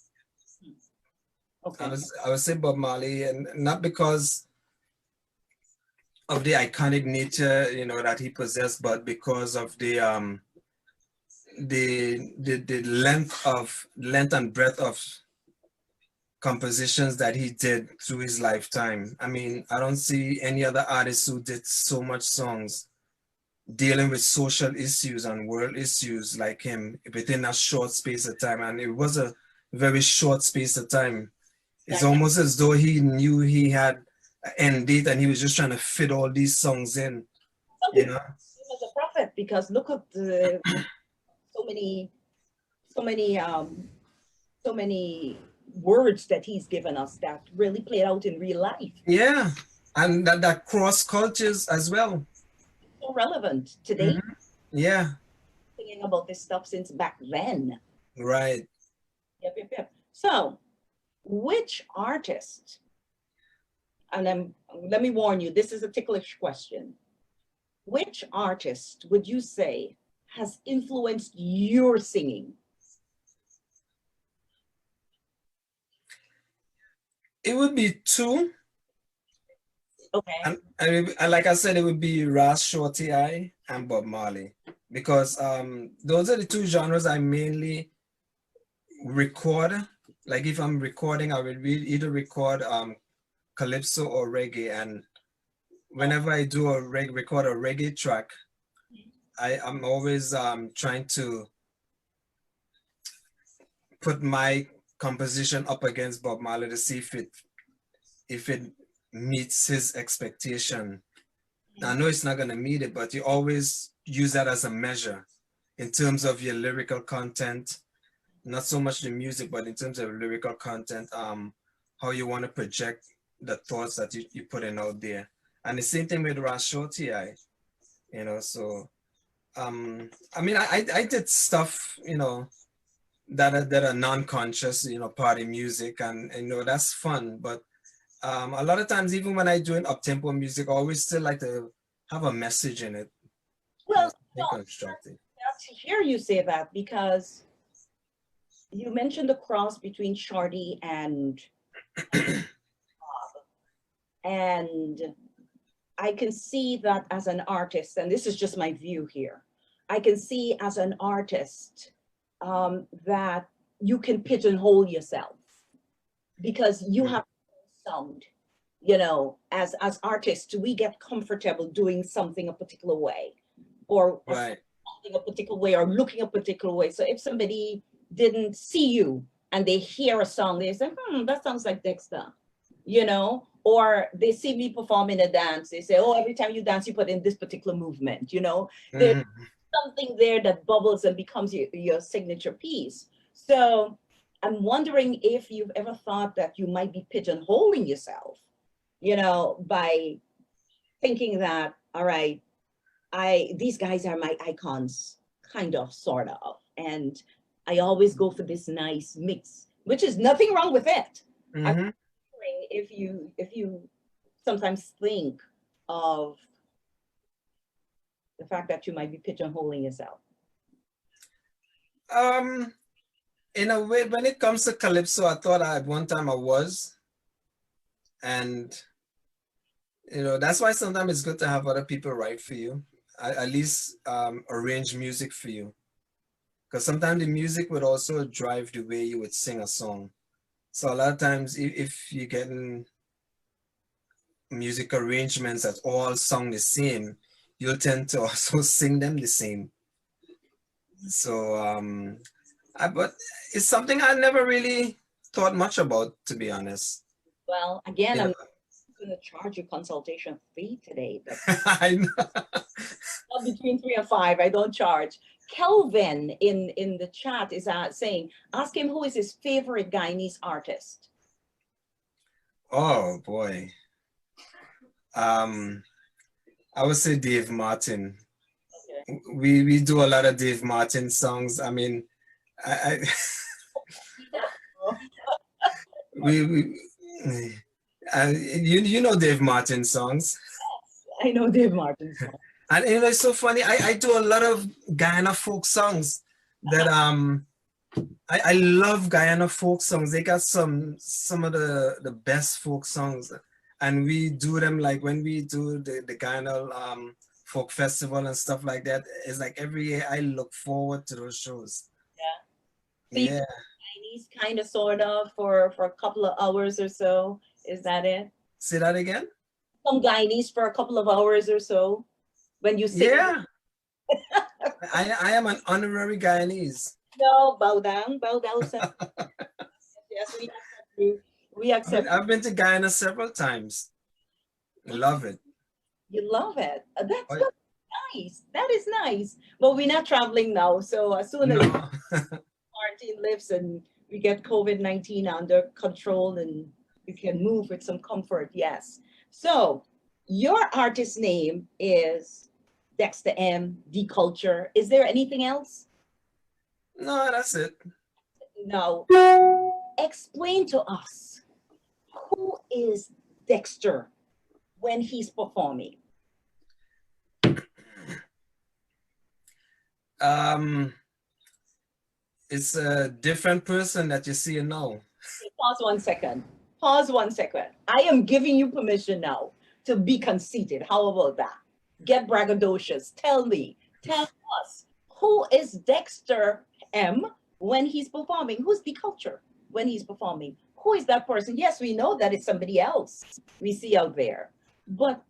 Okay. I would say Bob Marley, and not because of the iconic nature, that he possessed, but because of the length and breadth of compositions that he did through his lifetime. I mean, I don't see any other artist who did so much songs dealing with social issues and world issues like him within a short space of time. And it was a very short space of time. It's Like almost as though he knew he had an end date and he was just trying to fit all these songs in, some you people know? see him as a prophet because look at so many, so many, so many words that he's given us that really played out in real life. Yeah. And that cross cultures as well. So relevant today, Yeah, thinking about this stuff since back then. right. Yep, yep, yep. So, which artist, and then let me warn you, this is a ticklish question. Which artist would you say has influenced your singing? It would be two. Okay. And like I said, it would be Ras Shorty I and Bob Marley. Because those are the two genres I mainly record. Like if I'm recording, I would either record calypso or reggae. And whenever I do record a reggae track, I'm always trying to put my composition up against Bob Marley to see if it meets his expectation. I know it's not going to meet it, but you always use that as a measure in terms of your lyrical content, not so much the music, but in terms of lyrical content, how you want to project the thoughts that you put in out there. And the same thing with Ras Shorty, so I mean, I did stuff, that are non-conscious, party music, and that's fun. But a lot of times, even when I do an up-tempo music, I always still like to have a message in it, Well, something constructive. to hear you say that because you mentioned the cross between Shorty and and I can see that as an artist, and this is just my view here. I can see as an artist that you can pigeonhole yourself because you have sound. As artists, we get comfortable doing something a particular way, or Right. something a particular way, or looking a particular way. So if somebody didn't see you and they hear a song, they say, that sounds like Dexter, or they see me performing a dance, they say, oh, every time you dance, you put in this particular movement, there's Mhm. something there that bubbles and becomes your signature piece. So I'm wondering if you've ever thought that you might be pigeonholing yourself, by thinking that, all right, these guys are my icons, kind of, sort of. And I always go for this nice mix, which is nothing wrong with it. I'm Mhm. wondering if you sometimes think of the fact that you might be pigeonholing yourself. Um, in a way, when it comes to calypso, I thought at one time I was, and that's why sometimes it's good to have other people write for you, at least arrange music for you, because sometimes the music would also drive the way you would sing a song. So a lot of times, if you're getting music arrangements that all sound the same, you'll tend to also sing them the same. So, but it's something I never really thought much about, to be honest. Well, again, You know, I'm going to charge you consultation fee today. That's I know. not between 3 and 5. I don't charge. Kelvin in the chat is saying, ask him who is his favorite Guyanese artist. Oh boy. Um, I would say Dave Martin. Okay. We do a lot of Dave Martin songs. I mean, I we you know Dave Martin songs. I know Dave Martin's song. And you know, it's so funny. I do a lot of Guyana folk songs that I love Guyana folk songs. They got some of the best folk songs, and we do them like when we do the Guyana folk festival and stuff like that. It's like every year I look forward to those shows. So you Yeah. Chinese kind of sort of for a couple of hours or so. Is that it? Say that again? Some Guyanese for a couple of hours or so when you sing. Yeah. I am an honorary Guyanese. No, bow down, sir. Yes, we accept you. We accept. I've been to Guyana several times. I love it. You love it. That's Oh, nice. That is nice. But we're not traveling now, so as soon as no. quarantine lifts and we get COVID-19 under control and we can move with some comfort, yes. So your artist name is Dexter M. D Culture. Is there anything else? No, that's it. No. Explain to us, who is Dexter when he's performing? It's a different person that you see now. Pause 1 second. Pause 1 second. I am giving you permission now to be conceited. How about that? Get braggadocious. Tell us, who is Dexter M when he's performing? Who's the culture when he's performing? Who is that person? Yes, we know that it's somebody else we see out there. But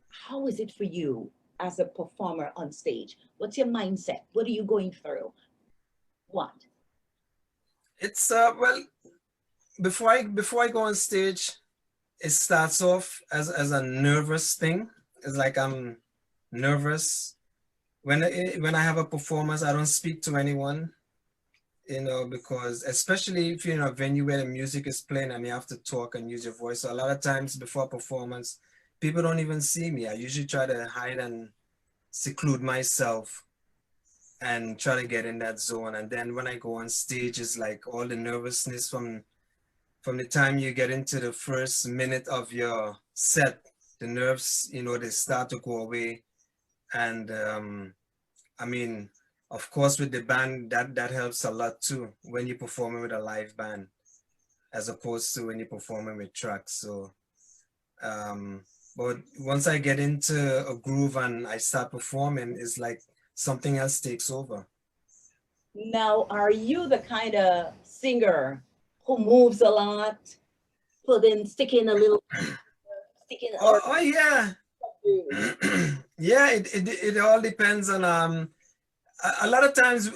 how is it for you as a performer on stage? What's your mindset? What are you going through? What? It's well, before I go on stage, it starts off as a nervous thing. It's like I'm nervous when I have a performance. I don't speak to anyone, you know, because especially if you're in a venue where the music is playing and you have to talk and use your voice. So a lot of times before a performance, people don't even see me. I usually try to hide and seclude myself and try to get in that zone. And then when I go on stage, it's like all the nervousness from the time you get into the first minute of your set, the nerves, you know, they start to go away. And I mean, of course, with the band, that helps a lot too when you're performing with a live band, as opposed to when you're performing with tracks. So, but once I get into a groove and I start performing, it's like something else takes over. Now, are you the kind of singer who moves a lot, put in, stick in a little, stick in, or Oh yeah. Yeah, it all depends on a lot of times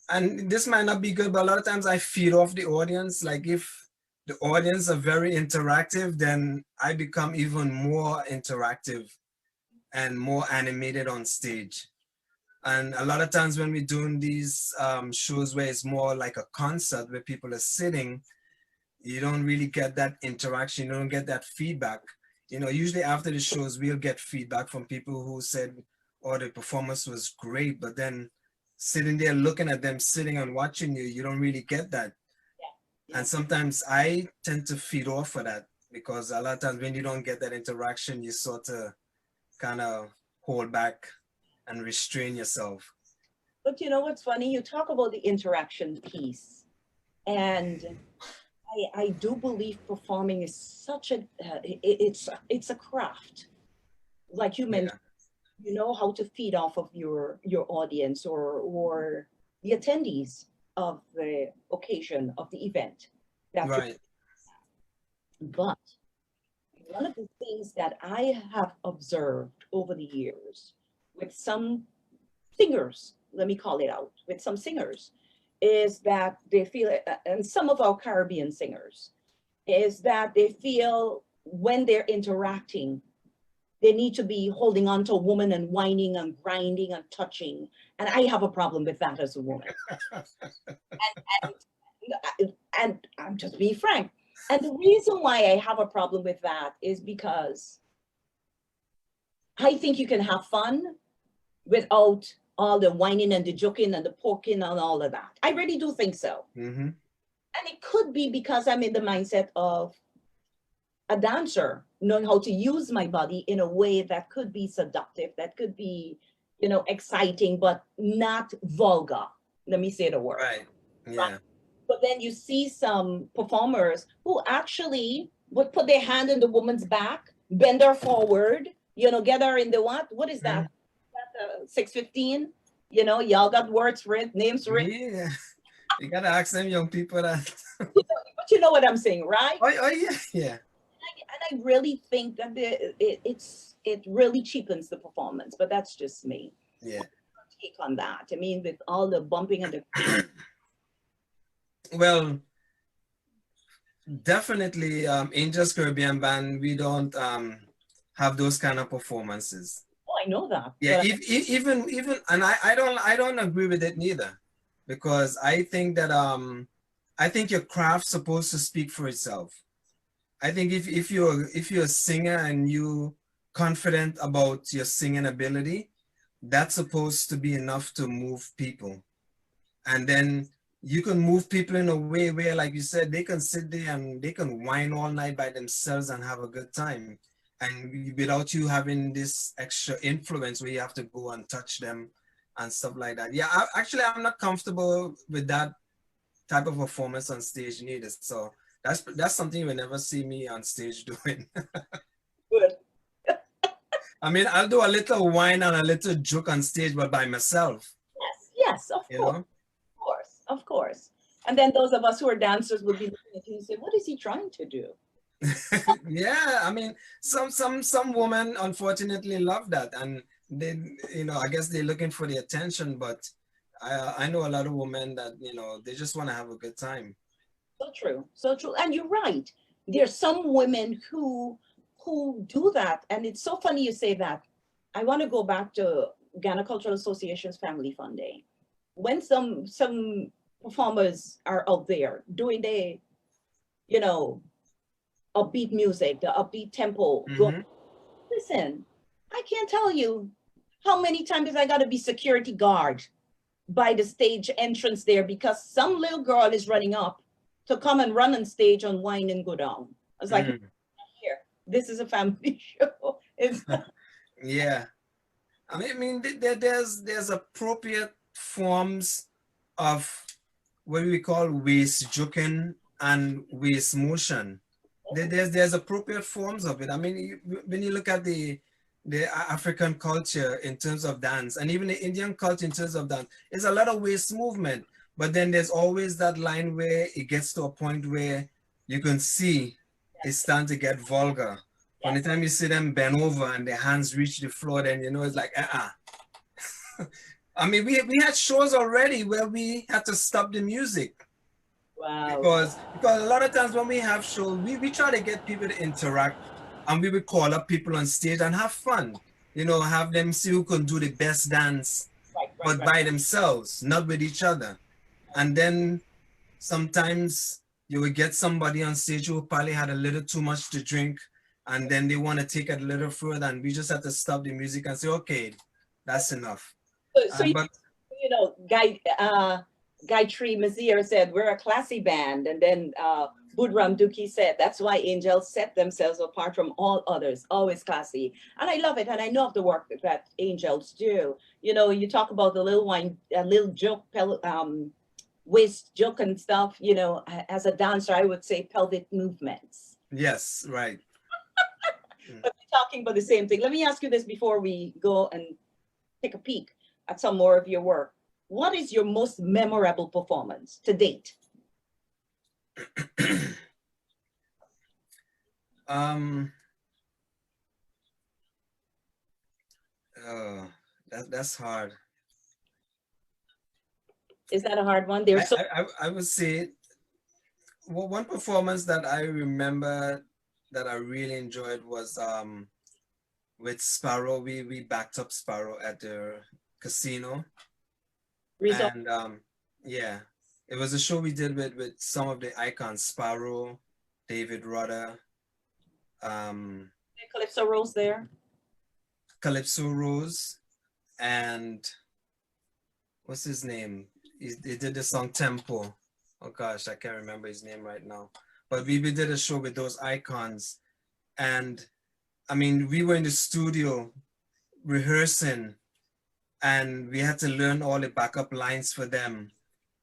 and this might not be good, but a lot of times I feed off the audience. Like if the audience are very interactive, then I become even more interactive and more animated on stage. And a lot of times when we're doing these shows where it's more like a concert where people are sitting, you don't really get that interaction, you don't get that feedback. You know, usually after the shows, we'll get feedback from people who said, oh, the performance was great, but then sitting there looking at them, sitting and watching you, you don't really get that. And sometimes I tend to feed off of that because a lot of times when you don't get that interaction, you sort of kind of hold back and restrain yourself. But you know what's funny? You talk about the interaction piece, and I do believe performing is such a it's a craft. Like you mentioned, you know how to feed off of your audience or the attendees of the occasion of the event. That's Right. But one of the things that I have observed over the years with some singers let me call it out, with some singers, is that they feel, and some of our Caribbean singers, is that they feel when they're interacting, they need to be holding on to a woman and whining and grinding and touching. And I have a problem with that as a woman. And I'm just being frank. And the reason why I have a problem with that is because I think you can have fun without all the whining and the joking and the poking and all of that. I really do think so. Mm-hmm. And it could be because I'm in the mindset of a dancer, knowing how to use my body in a way that could be seductive, that could be, exciting, but not vulgar. Let me say the word. Right. Yeah. Right? But then you see some performers who actually would put their hand in the woman's back, bend her forward, get her in the what? What is that? Mm-hmm. 615? Y'all got words for it, names for it. Yeah. You gotta ask them young people that. But you know what I'm saying, right? Oh yeah, yeah. And I really think that it really cheapens the performance, but that's just me. Yeah. Take on that. I mean, with all the bumping and the Well, definitely, Angels Caribbean Band, we don't have those kind of performances. Oh, I know that. Yeah, even and I don't agree with it neither, because I think that I think your craft's supposed to speak for itself. I think if you're a singer and you confident about your singing ability, that's supposed to be enough to move people. And then you can move people in a way where, like you said, they can sit there and they can whine all night by themselves and have a good time. And without you having this extra influence where you have to go and touch them and stuff like that. Yeah, actually, I'm not comfortable with that type of performance on stage neither. So that's something you will never see me on stage doing. Good. I mean, I'll do a little whine and a little joke on stage, but by myself. Yes, of course, of course. And then those of us who are dancers would be looking at you and say, "What is he trying to do?" Yeah, I mean, some women unfortunately love that, and they, I guess they're looking for the attention. But I know a lot of women that they just want to have a good time. So true, and you're right. There's some women who do that, and it's so funny you say that. I want to go back to Ghana Cultural Association's Family Fun Day. When some performers are out there doing their, upbeat music, the upbeat tempo. Mm-hmm. Listen, I can't tell you how many times I got to be security guard by the stage entrance there because some little girl is running up to come and run on stage and whine and go down. I was like, here, this is a family show. Yeah. I mean, there's appropriate forms of what we call waist joking and waist motion. There's appropriate forms of it. I mean, when you look at the African culture in terms of dance, and even the Indian culture in terms of dance, there's a lot of waist movement. But then there's always that line where it gets to a point where you can see it's starting to get vulgar. By the time you see them bend over and their hands reach the floor, then it's like, I mean, we had shows already where we had to stop the music. Wow. Because a lot of times when we have shows, we try to get people to interact, and we would call up people on stage and have fun. Have them see who can do the best dance, but by themselves, not with each other. And then sometimes you would get somebody on stage who probably had a little too much to drink, and then they want to take it a little further, and we just have to stop the music and say, okay, that's enough. So Guy Tree Mazier said, we're a classy band. And then Budram Duki said, that's why angels set themselves apart from all others, always classy. And I love it. And I know of the work that angels do. You talk about the little wine, a little joke, waist joke and stuff, as a dancer, I would say pelvic movements. Yes, right. But we're talking about the same thing. Let me ask you this before we go and take a peek at some more of your work. What is your most memorable performance to date? That's hard. Is that a hard one? There's so I would say one performance that I remember that I really enjoyed was with Sparrow. We backed up Sparrow at the casino. result. And yeah, it was a show we did with some of the icons, Sparrow, David Rudder, Calypso Rose there. Calypso Rose, and what's his name? He did the song Tempo. Oh gosh, I can't remember his name right now. But we did a show with those icons. And I mean, we were in the studio rehearsing, and we had to learn all the backup lines for them.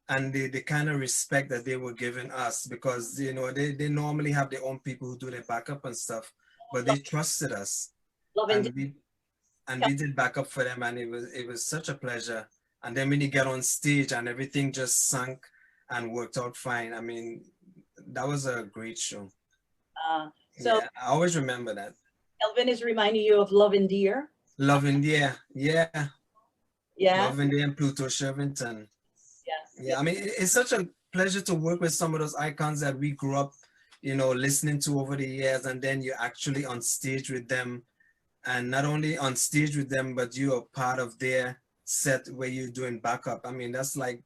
And the kind of respect that they were giving us, because, you know, they normally have their own people who do their backup and stuff, but they trusted us. Love And and we did backup for them, and it was such a pleasure. And then when you get on stage and everything just sunk and worked out fine, I mean, that was a great show. so Yeah, I always remember that. Elvin is reminding you of Love and Dear. Love India, yeah. Yeah. Love India and Pluto Shervington. Yeah. Yeah, I mean, it's such a pleasure to work with some of those icons that we grew up, you know, listening to over the years, and then you're actually on stage with them, and not only on stage with them, but you are part of their set where you're doing backup. I mean, that's like,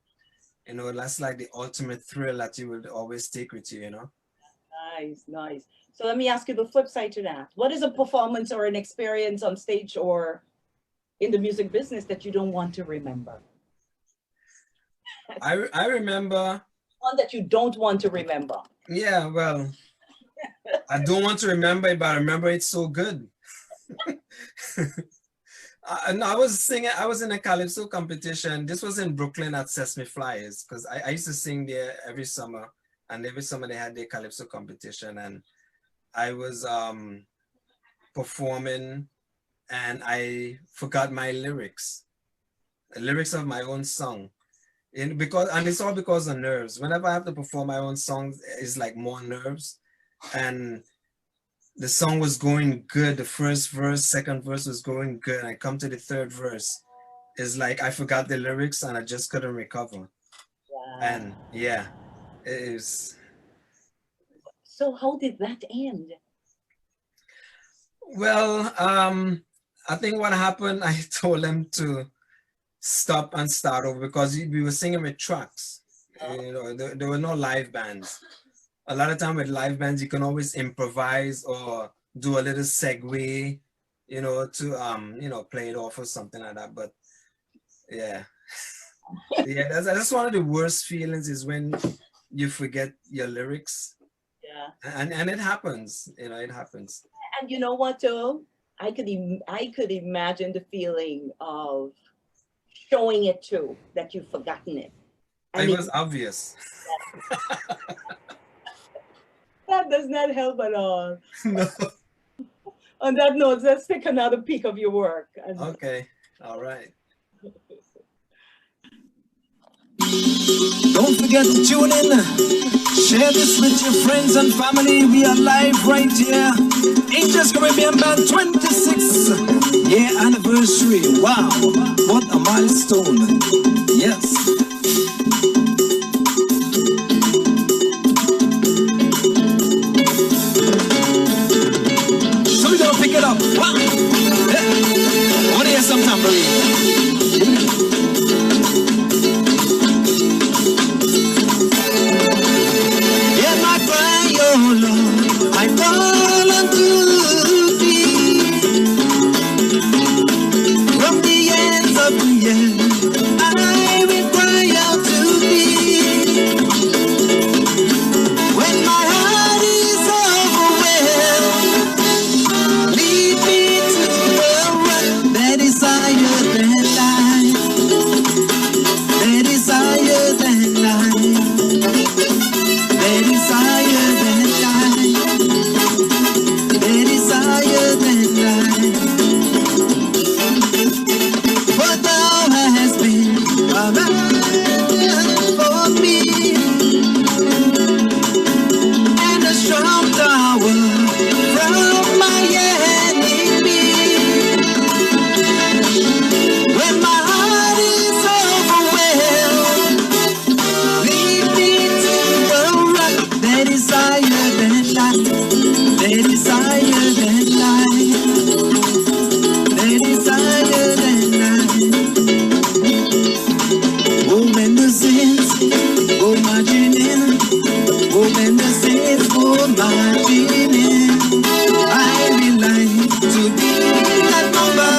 you know, that's like the ultimate thrill that you would always take with you, you know? Nice, nice. So let me ask you the flip side to that. What is a performance or an experience on stage or in the music business that you don't want to remember? I remember. One that you don't want to remember. Yeah, well, I don't want to remember it, but I remember it so good. I was singing, I was in a Calypso competition. This was in Brooklyn at Sesame Flyers, because I used to sing there every summer, and every summer they had their Calypso competition, and I was performing, and I forgot my lyrics, the lyrics of my own song. And it's all because of nerves. Whenever I have to perform my own songs, it's like more nerves. And the song was going good. The first verse, second verse was going good. I come to the third verse. It's like I forgot the lyrics and I just couldn't recover. Wow. And yeah, it is. So how did that end? Well, I think what happened, I told them to stop and start over, because we were singing with tracks. You know, there were no live bands. A lot of time with live bands, you can always improvise or do a little segue, you know, to you know, play it off or something like that. But yeah, yeah, that's one of the worst feelings, is when you forget your lyrics. Yeah. And it happens, you know, it happens. And you know what, though? I could imagine the feeling of showing it too, that you've forgotten it. It was obvious. That does not help at all. No. On that note, let's take another peek of your work. Okay, all right. Don't forget to tune in. Share this with your friends and family. We are live right here. Angels Caribbean Band 26 year anniversary. Wow, what a milestone. Yes. So we're gonna pick it up. Wow. Yeah. I wanna hear some tambourine. Oh Lord, I fall unto thee. From the ends of the earth, I will cry. desire that life. They desire that life. They desire that life. Oh, when the saints go marching in. Oh, when the saints go marching in. I will like to be that number.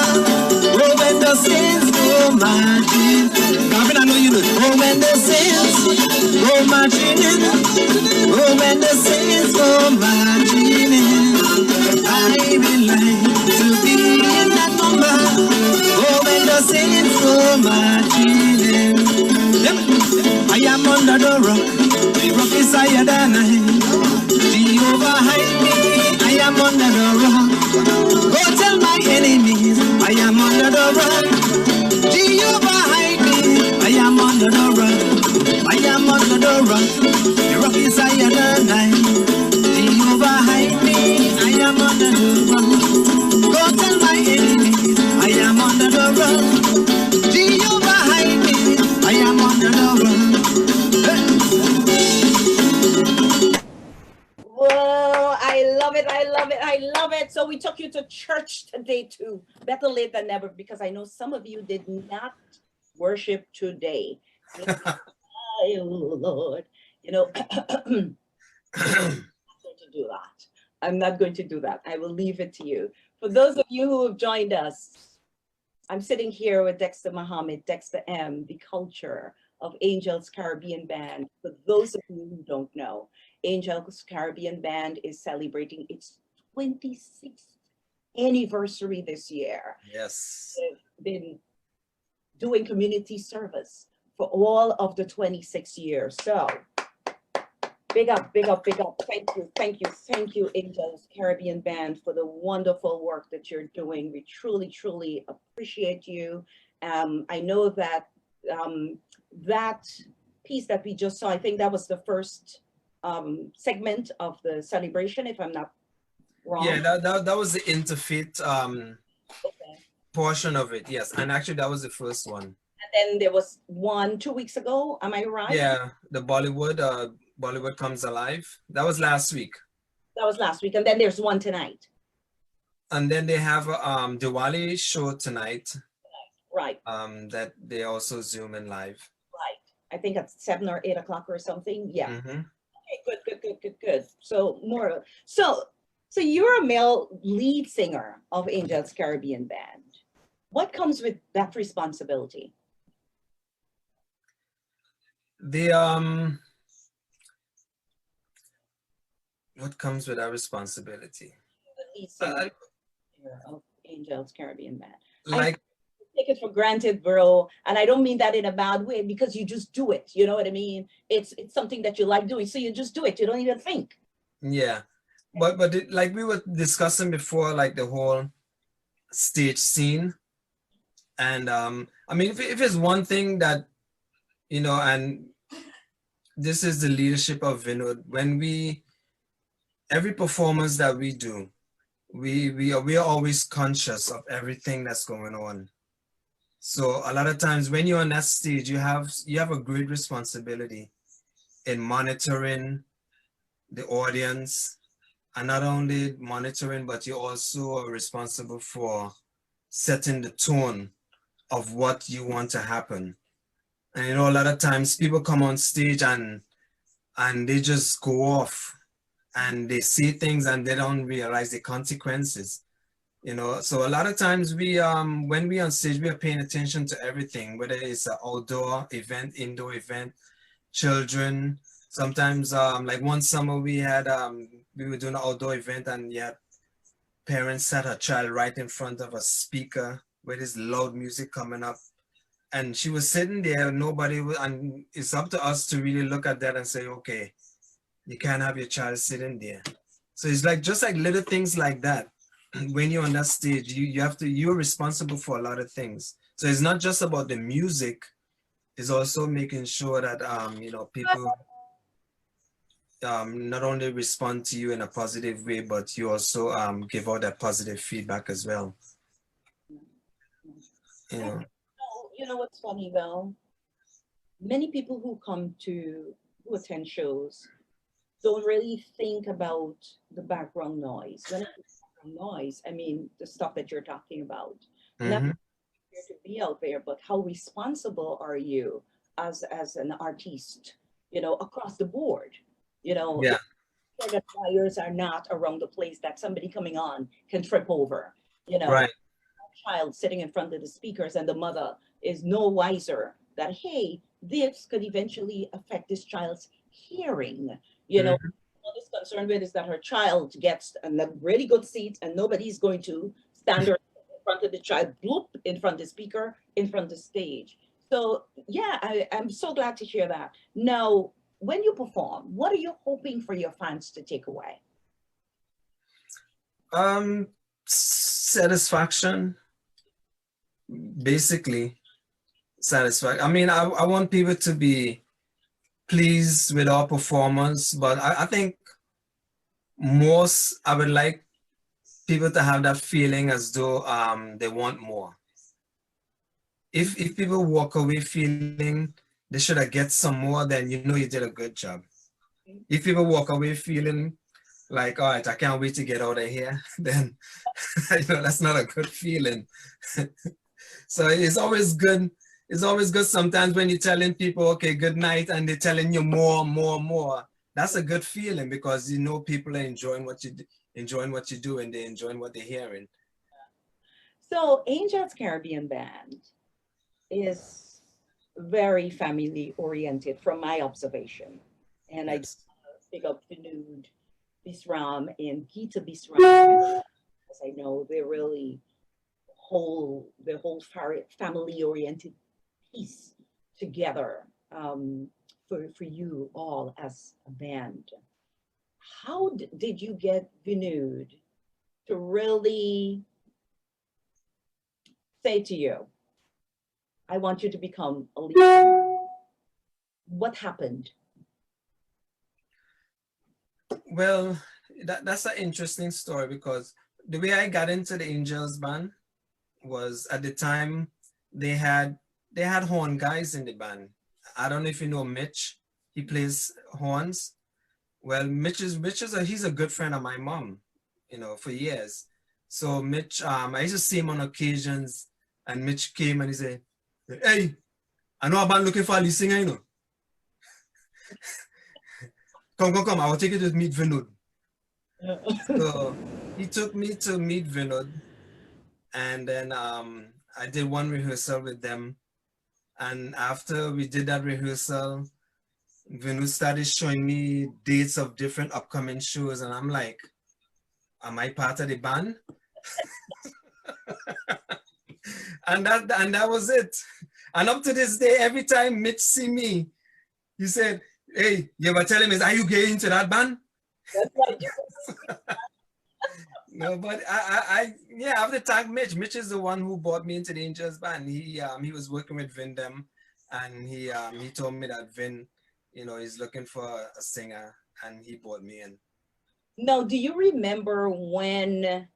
Oh, when the saints go marching. Calvin, I know you know. Oh, when the saints go marching in. Oh, when the saints go marching in. I will like to be in that number. Oh, when the saints go marching in. Yep. I am under the rock. The rock is higher than I. Jehovah hide me. I am under the rock. Go tell my enemies. I am under the rock. Jehovah hide me. I am under the rock. I am under the rock. The rock is higher than I. Jehovah hide me. I am under the rock. Go tell my enemies. I am under the rock. Jehovah hide me. I am under the rock. Whoa, I love it. I love it. I love it. So we took you to church today too. Better late than never, because I know some of you did not worship today. Oh, Lord, you know, I'm not going to do that. I'm not going to do that. I will leave it to you. For those of you who have joined us, I'm sitting here with Dexter Muhammad, Dexter M, the culture of Angels Caribbean Band. For those of you who don't know, Angels Caribbean Band is celebrating its 26th anniversary this year. Yes. They've been doing community service for all of the 26 years. So big up, big up, big up. Thank you, thank you, thank you, Angels Caribbean Band, for the wonderful work that you're doing. We truly, truly appreciate you. I know that that piece that we just saw, I think that was the first segment of the celebration, if I'm not wrong. Yeah, that was the interfaith Okay. portion of it, yes. And actually that was the first one. And then there was one 2 weeks ago, am I right? Yeah, the Bollywood Comes Alive. That was last week. That was last week. And then there's one tonight. And then they have a Diwali show tonight. Right. That they also Zoom in live. Right. I think at 7 or 8 o'clock or something. Yeah. Mm-hmm. Okay, good. So more. So you're a male lead singer of Angels Caribbean Band. What comes with that responsibility? What comes with that responsibility? The lead singer of Angels Caribbean Band. Like, I take it for granted, bro, and I don't mean that in a bad way, because you just do it. You know what I mean? It's something that you like doing, so you just do it. You don't even think. Yeah, but like we were discussing before, like the whole stage scene, and I mean, if it's one thing that, you know, and this is the leadership of Vinod, when every performance that we do, we are always conscious of everything that's going on. So a lot of times when you're on that stage, you have a great responsibility in monitoring the audience, and not only monitoring, but you also are responsible for setting the tone of what you want to happen. And you know, a lot of times people come on stage and they just go off and they see things and they don't realize the consequences. You know, so a lot of times we when we on stage, we are paying attention to everything, whether it's an outdoor event, indoor event, children. Sometimes like one summer we were doing an outdoor event, and yet parents sat her child right in front of a speaker with this loud music coming up, and she was sitting there, and it's up to us to really look at that and say, okay, you can't have your child sitting there. So it's like just like little things like that. When you're on that stage, you're responsible for a lot of things. So it's not just about the music, it's also making sure that you know, people not only respond to you in a positive way, but you also give out that positive feedback as well. You know. You know what's funny though? Many people who attend shows don't really think about the background noise. When I say background noise, I mean the stuff that you're talking about. Not Mm-hmm. here to be out there, but how responsible are you as an artist, across the board? Yeah, Sure that wires are not around the place that somebody coming on can trip over. You know, right. child sitting in front of the speakers and the mother is no wiser that, hey, this could eventually affect this child's hearing. Mm-hmm. What is concerned with is that her child gets a really good seat and nobody's going to stand her in front of the child, bloop, in front of the speaker, in front of the stage. So yeah, I'm so glad to hear that. Now, when you perform, what are you hoping for your fans to take away? Satisfaction, basically. Satisfaction. I mean, I want people to be pleased with our performance, but I think most I would like people to have that feeling as though they want more. If people walk away feeling they should have get some more, then you know you did a good job. If people walk away feeling like, all right, I can't wait to get out of here, then that's not a good feeling. So it's always good. It's always good sometimes when you're telling people, okay, good night, and they're telling you more, more, more. That's a good feeling because you know people are enjoying what you do and they're enjoying what they're hearing. So Angels Caribbean Band is very family oriented from my observation. And I Yes. pick up the nude Bisram and Gita Bisram, as I know they're really the whole family oriented piece together, for you all as a band. How did you get Vinud to really say to you, I want you to become a lead singer? What happened? Well, that's an interesting story because the way I got into the Angels band was at the time they had they had horn guys in the band. I don't know if you know Mitch. He plays horns. Well, he's a good friend of my mom, for years. So Mitch, I used to see him on occasions, and Mitch came and he said, "Hey, I know a band looking for a lead singer, Come, I will take you to meet Vinod." So he took me to meet Vinod, and then I did one rehearsal with them. And after we did that rehearsal, Vinod started showing me dates of different upcoming shows, and I'm like, am I part of the band? And that was it. And up to this day, every time Mitch see me, he said, "Hey, you ever tell him, are you getting into that band?" That's like, No, but yeah, I have to thank Mitch. Mitch is the one who brought me into the Angels band. He was working with Vindem, and he told me that Vin, is looking for a singer, and he brought me in. now, do you remember when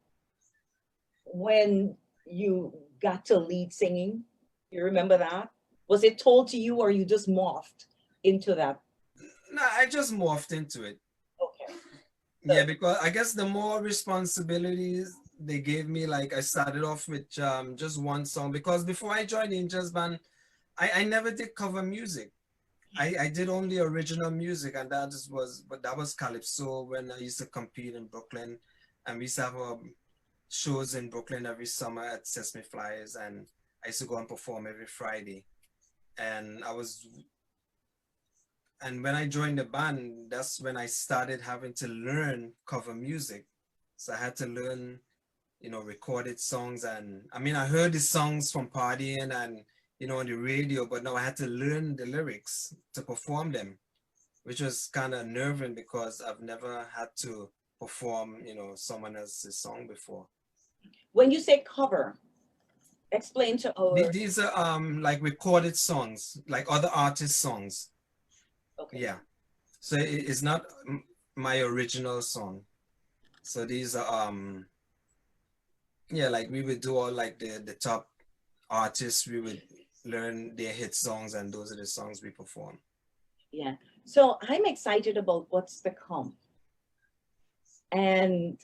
you got to lead singing? You remember that? Was it told to you or you just morphed into that? No, I just morphed into it. Okay. Yeah, because I guess the more responsibilities they gave me, like I started off with just one song because before I joined Angels band, I never did cover music. I did only original music, and that was Calypso when I used to compete in Brooklyn, and we used to have shows in Brooklyn every summer at Sesame Flyers, and I used to go and perform every Friday. And when I joined the band, that's when I started having to learn cover music. So I had to learn, recorded songs, and I mean I heard the songs from partying and on the radio, but now I had to learn the lyrics to perform them, which was kind of nerving because I've never had to perform, someone else's song before. When you say cover, explain to our. These are like recorded songs, like other artists' songs. Okay. Yeah. So it's not my original song. So these are yeah, like we would do all like the top artists, we would learn their hit songs, and those are the songs we perform. Yeah. So I'm excited about what's to come. And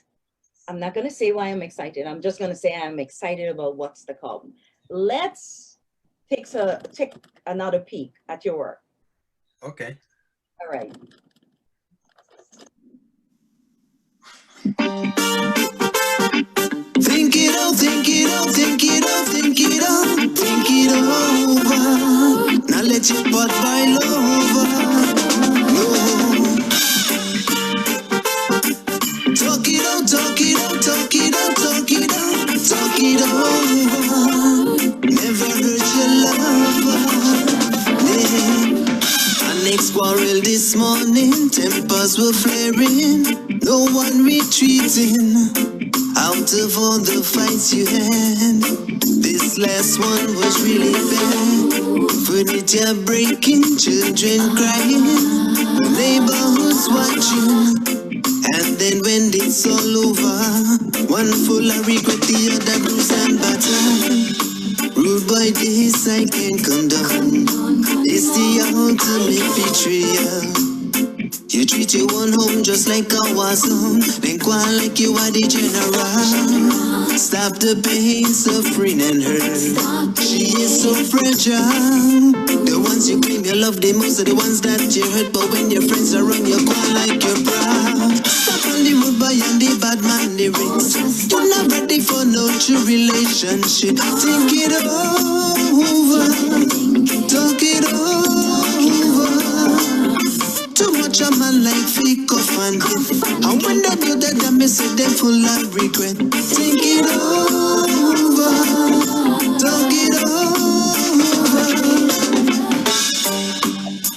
I'm not going to say why I'm excited. I'm just going to say I'm excited about what's to come. Let's take another peek at your work. Okay. All right. Think it out, think it out, think it out, think it out, think it over. Now let your pot boil over. No. Talk it out, talk it out, talk it out, talk it out, talk it over. Never hurt your lover. Yeah. Our next quarrel this morning, tempers were flaring, no one retreating. Out of all the fights you had, this last one was really bad. Furniture breaking, children crying, the neighborhood's watching. And then when it's all over, one full of regret, the other bruised and battered. Rude boy, this I can't condone. It's the ultimate betrayal. You treat your own home just like a war zone, then go on like you are the general. Stop the pain, suffering and hurt. She is so fragile. The ones you claim you love the most are the ones that you hurt, but when your friends are around, you go on like you're proud. Stop on the rude boy and the bad man lyrics. You're not ready for no true relationship. Think it over, talk it over. Too much a man like fake off and hit. And when they do that, I miss it, they full of regret. Think it over, talk it over.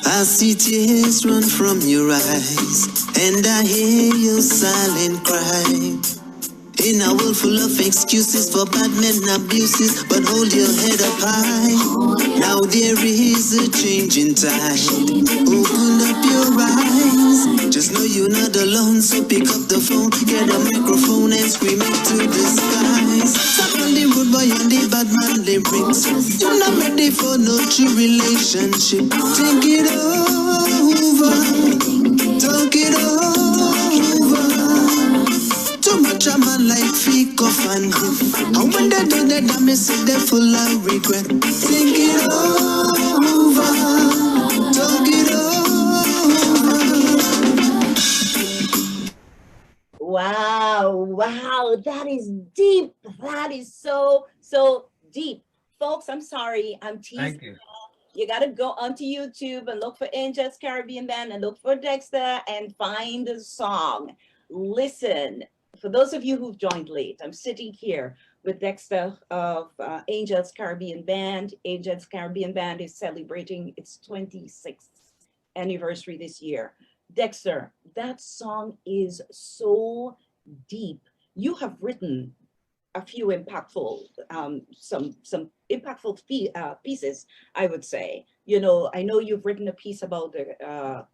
I see tears run from your eyes, and I hear your silent cry. In a world full of excuses for bad men abuses, but hold your head up high. Now there is a change in tide. Open up your eyes. Just know you're not alone, so pick up the phone, get a microphone and scream it to the skies. Stop on the rude boy and the bad man lyrics. You're not ready for no true relationship. Think it over, talk it over. Too much a man like fake off and hip. And when they do that, I miss it, they're full of regret. Think it over, talk it over. Wow, that is deep. That is so deep. Folks, I'm sorry, I'm teasing. Thank you. You got to go onto YouTube and look for Angels Caribbean Band and look for Dexter and find the song. Listen. For those of you who've joined late, I'm sitting here with Dexter of Angels Caribbean Band. Angels Caribbean Band is celebrating its 26th anniversary this year. Dexter, that song is so deep. You have written a few impactful, some impactful pieces, I would say. You know, I know you've written a piece about the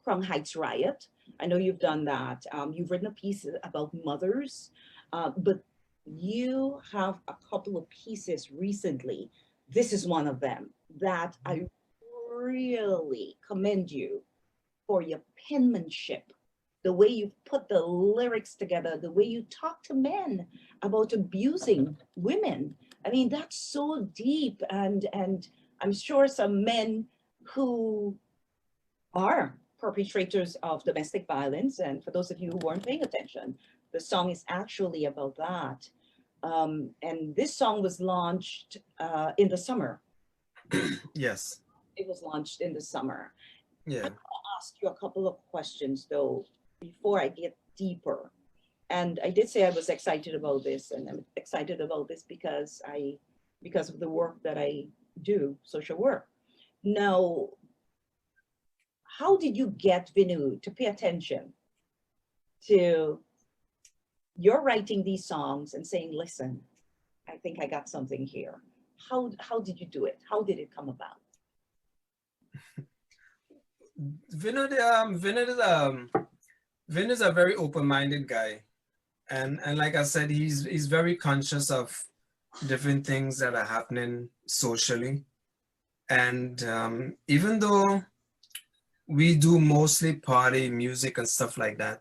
Crown Heights riot. I know you've done that. You've written a piece about mothers, but you have a couple of pieces recently. This is one of them that I really commend you for your penmanship, the way you put the lyrics together, the way you talk to men about abusing women. I mean, that's so deep, and I'm sure some men who are perpetrators of domestic violence, and for those of you who weren't paying attention, the song is actually about that. And this song was launched in the summer. Yes. It was launched in the summer. Yeah. I'm going to ask you a couple of questions though, before I get deeper. And I did say I was excited about this, and I'm excited about this because of the work that I do, social work. Now, how did you get Vinu to pay attention to your writing these songs and saying, listen, I think I got something here? How did you do it? How did it come about? Vin is a very open-minded guy, and like I said, he's very conscious of different things that are happening socially, and even though we do mostly party music and stuff like that.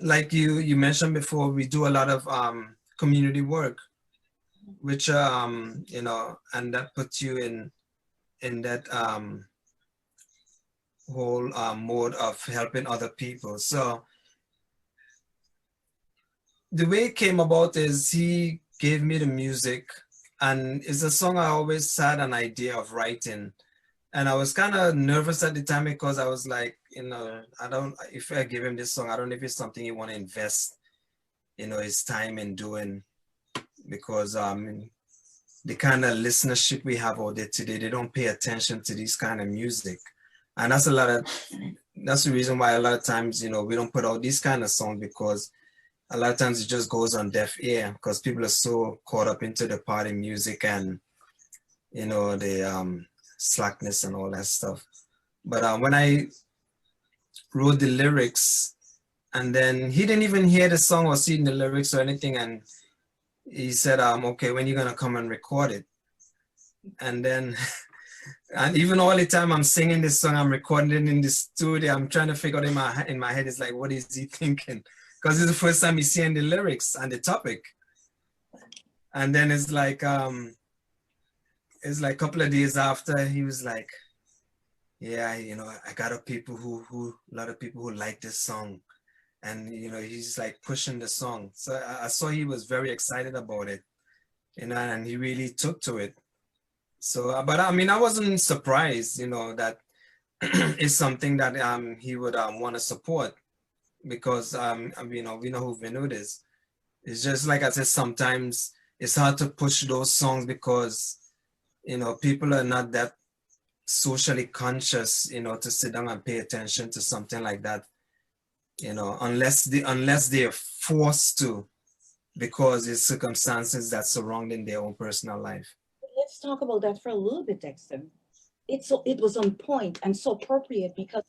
Like you mentioned before, we do a lot of community work, which you know, and that puts you in that whole mode of helping other people. So the way it came about is he gave me the music, and it's a song I always had an idea of writing. And I was kind of nervous at the time because I was like, you know, I don't, if I give him this song, I don't know if it's something he want to invest, you know, his time in doing, because the kind of listenership we have out there today, they don't pay attention to this kind of music. And that's that's the reason why a lot of times, you know, we don't put out these kind of songs, because a lot of times it just goes on deaf ear because people are so caught up into the party music and, you know, the slackness and all that stuff. But when I wrote the lyrics, and then he didn't even hear the song or see the lyrics or anything, and he said, okay, when you gonna come and record it? And then, and even all the time I'm singing this song, I'm recording it in the studio, I'm trying to figure out in my head, it's like, what is he thinking? Because it's the first time he's seeing the lyrics and the topic. And then it's like a couple of days after, he was like, yeah, you know, I got a lot of people who like this song. And, you know, he's like pushing the song. So I saw he was very excited about it, you know, and he really took to it. So, but I mean, I wasn't surprised, you know, that it's something that he would want to support, because, you know, we know who Vinod is. It's just like I said, sometimes it's hard to push those songs because, you know, people are not that socially conscious, you know, to sit down and pay attention to something like that, you know, unless they're forced to, because it's circumstances that surrounding their own personal life. Let's talk about that for a little bit, Dexter. It was on point and so appropriate because,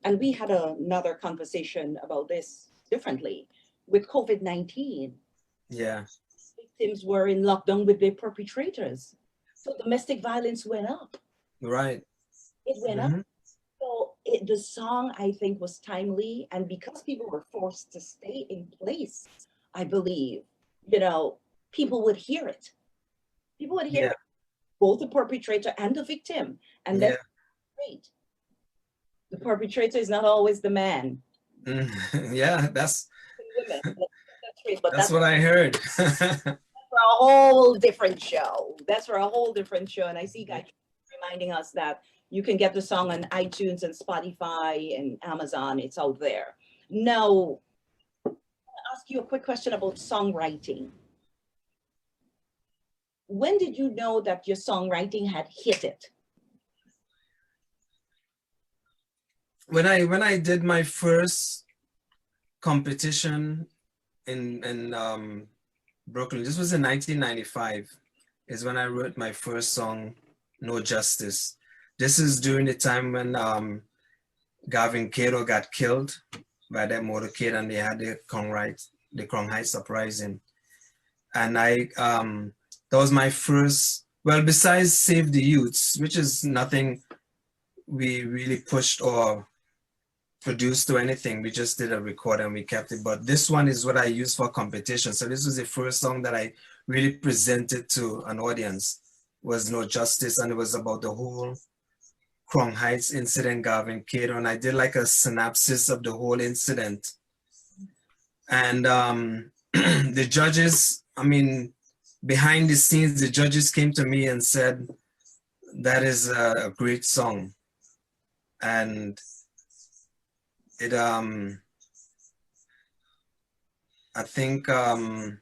and we had another conversation about this differently with COVID-19. Yeah. Victims were in lockdown with their perpetrators. So domestic violence went up. Right. It went up. So the song, I think, was timely. And because people were forced to stay in place, I believe, you know, people would hear it. People would hear it, both the perpetrator and the victim. And that's great. The perpetrator is not always the man. Yeah, that's great, but that's what I heard. That's for a whole different show. That's for a whole different show. And I see guys reminding us that you can get the song on iTunes and Spotify and Amazon. It's out there. Now, I'll ask you a quick question about songwriting. When did you know that your songwriting had hit it? When I did my first competition in Brooklyn, this was in 1995, is when I wrote my first song, No Justice. This is during the time when Gavin Cato got killed by that motorcade, and they had the Crown Heights uprising. And that was my first, well, besides Save the Youths, which is nothing we really pushed or produced or anything. We just did a record and we kept it. But this one is what I used for competition. So this was the first song that I really presented to an audience, was No Justice. And it was about the whole Crown Heights incident, Gavin Cato. And I did like a synopsis of the whole incident. And the judges, I mean, behind the scenes, the judges came to me and said, that is a great song. And it, I think I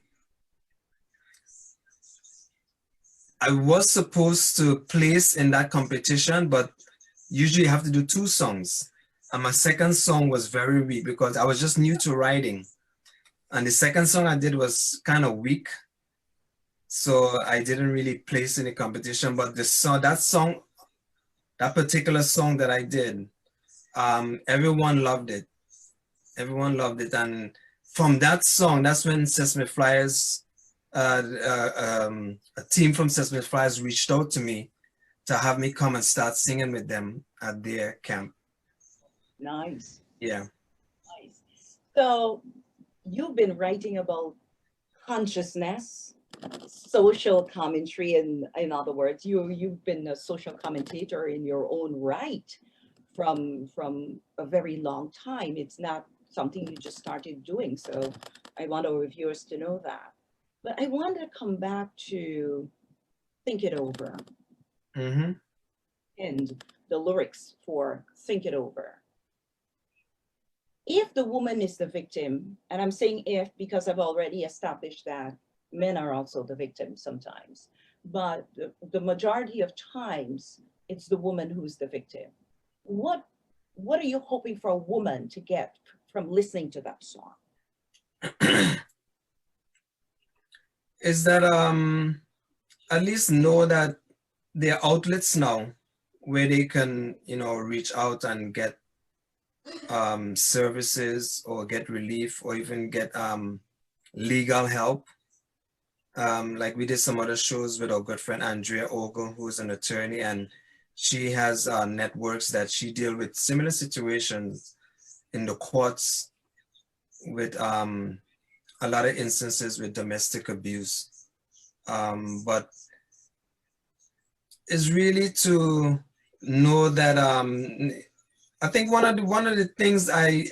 was supposed to place in that competition, but usually you have to do 2 songs. And my second song was very weak because I was just new to writing. And the second song I did was kind of weak. So I didn't really place in the competition, but that particular song that I did, everyone loved it. Everyone loved it. And from that song, that's when Sesame Flyers, a team from Sesame Flyers reached out to me to have me come and start singing with them. at their camp. Nice. Yeah. Nice. So you've been writing about consciousness, social commentary, in other words, you've been a social commentator in your own right from a very long time. It's not something you just started doing. So I want our viewers to know that. But I want to come back to Think It Over Mm-hmm. and the lyrics for Think It Over. If the woman is the victim, and I'm saying if because I've already established that men are also the victim sometimes, but the majority of times it's the woman who's the victim. What are you hoping for a woman to get from listening to that song? Is that at least know that there are outlets now where they can, reach out and get services or get relief or even get legal help. Like we did some other shows with our good friend Andrea Ogle, who's an attorney, and she has networks that she deal with similar situations in the courts with a lot of instances with domestic abuse. But it's really to know that I think one of the things I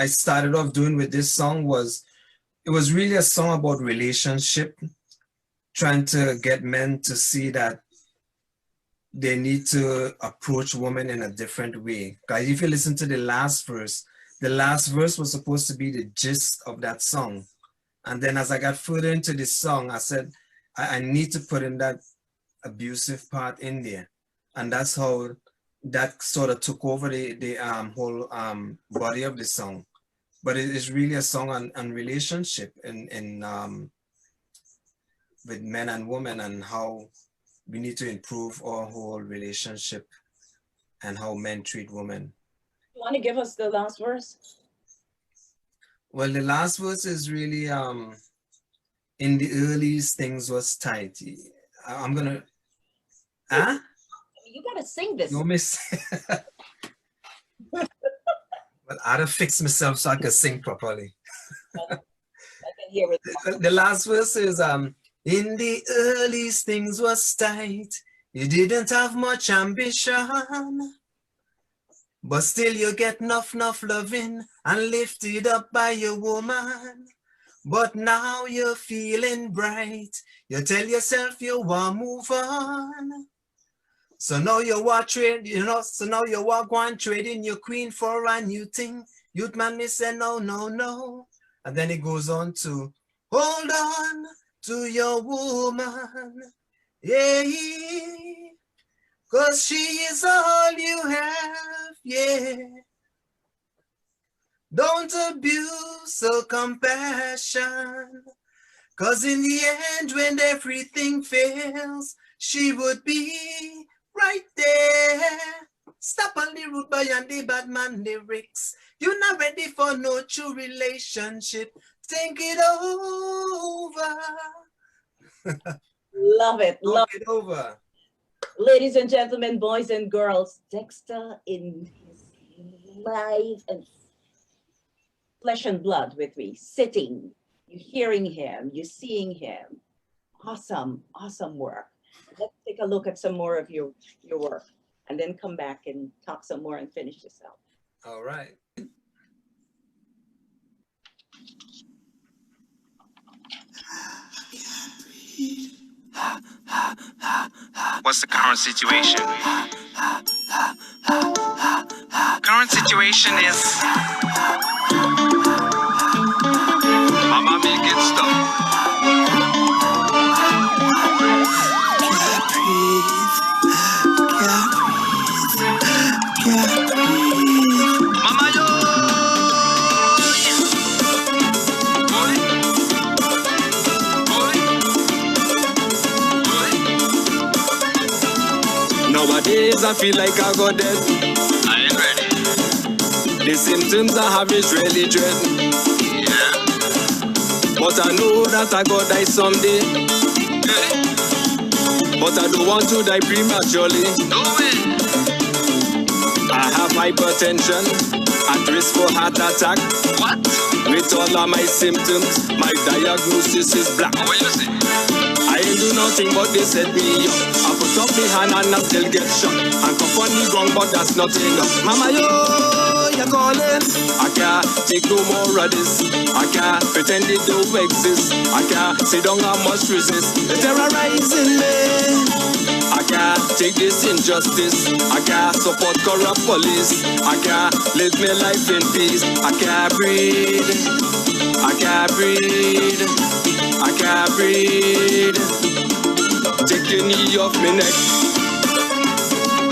started off doing with this song was it was really a song about relationship, trying to get men to see that they need to approach women in a different way. Because if you listen to the last verse was supposed to be the gist of that song. And then as I got further into this song, I said, I need to put in that abusive part in there. And that's how that sort of took over the whole body of the song. But it is really a song on relationship in with men and women and how we need to improve our whole relationship and how men treat women. You want to give us the last verse? Well, the last verse is really in the earliest things was tight. I'm gonna You gotta sing this. No miss. Well, I had to fix myself so I can sing properly. I can hear it. The last verse is in the earliest things was tight. You didn't have much ambition, but still you get enough loving and lifted up by your woman. But now you're feeling bright. You tell yourself you want to move on. So now you walk trade, so now you walk one trading your queen for a new thing. Youth man may say no. And then it goes on to hold on to your woman. Yeah. Cause she is all you have, yeah. Don't abuse her compassion. Cause in the end, when everything fails, she would be right there. Stop on the road boy and the bad man lyrics. You're not ready for no true relationship. Think it over. Love it. Love it over. Ladies and gentlemen, boys and girls, Dexter in his life and flesh and blood with me, sitting. You're hearing him, you're seeing him. Awesome, awesome work. Let's take a look at some more of your work and then come back and talk some more and finish this out. All right. What's the current situation? Current situation is Mama making stuff. Mama yo. Nowadays I feel like I got dead. I ain't ready. The symptoms I have is really dread. Yeah. But I know that I go die someday. Really? But I don't want to die prematurely. No way. I have hypertension, at risk for heart attack. What? With all of my symptoms, my diagnosis is black. What you say? I ain't do nothing but they set me up. I put up my hand and I still get shot. And come on the ground, but that's not enough. Mama, yo, you're calling. I can't take no more of this. I can't pretend it don't exist. I can't sit down, I must resist. They're terrorizing me. I can't take this injustice. I can't support corrupt police. I can't live my life in peace. I can't breathe. I can't breathe. I can't breathe. Take your knee off my neck.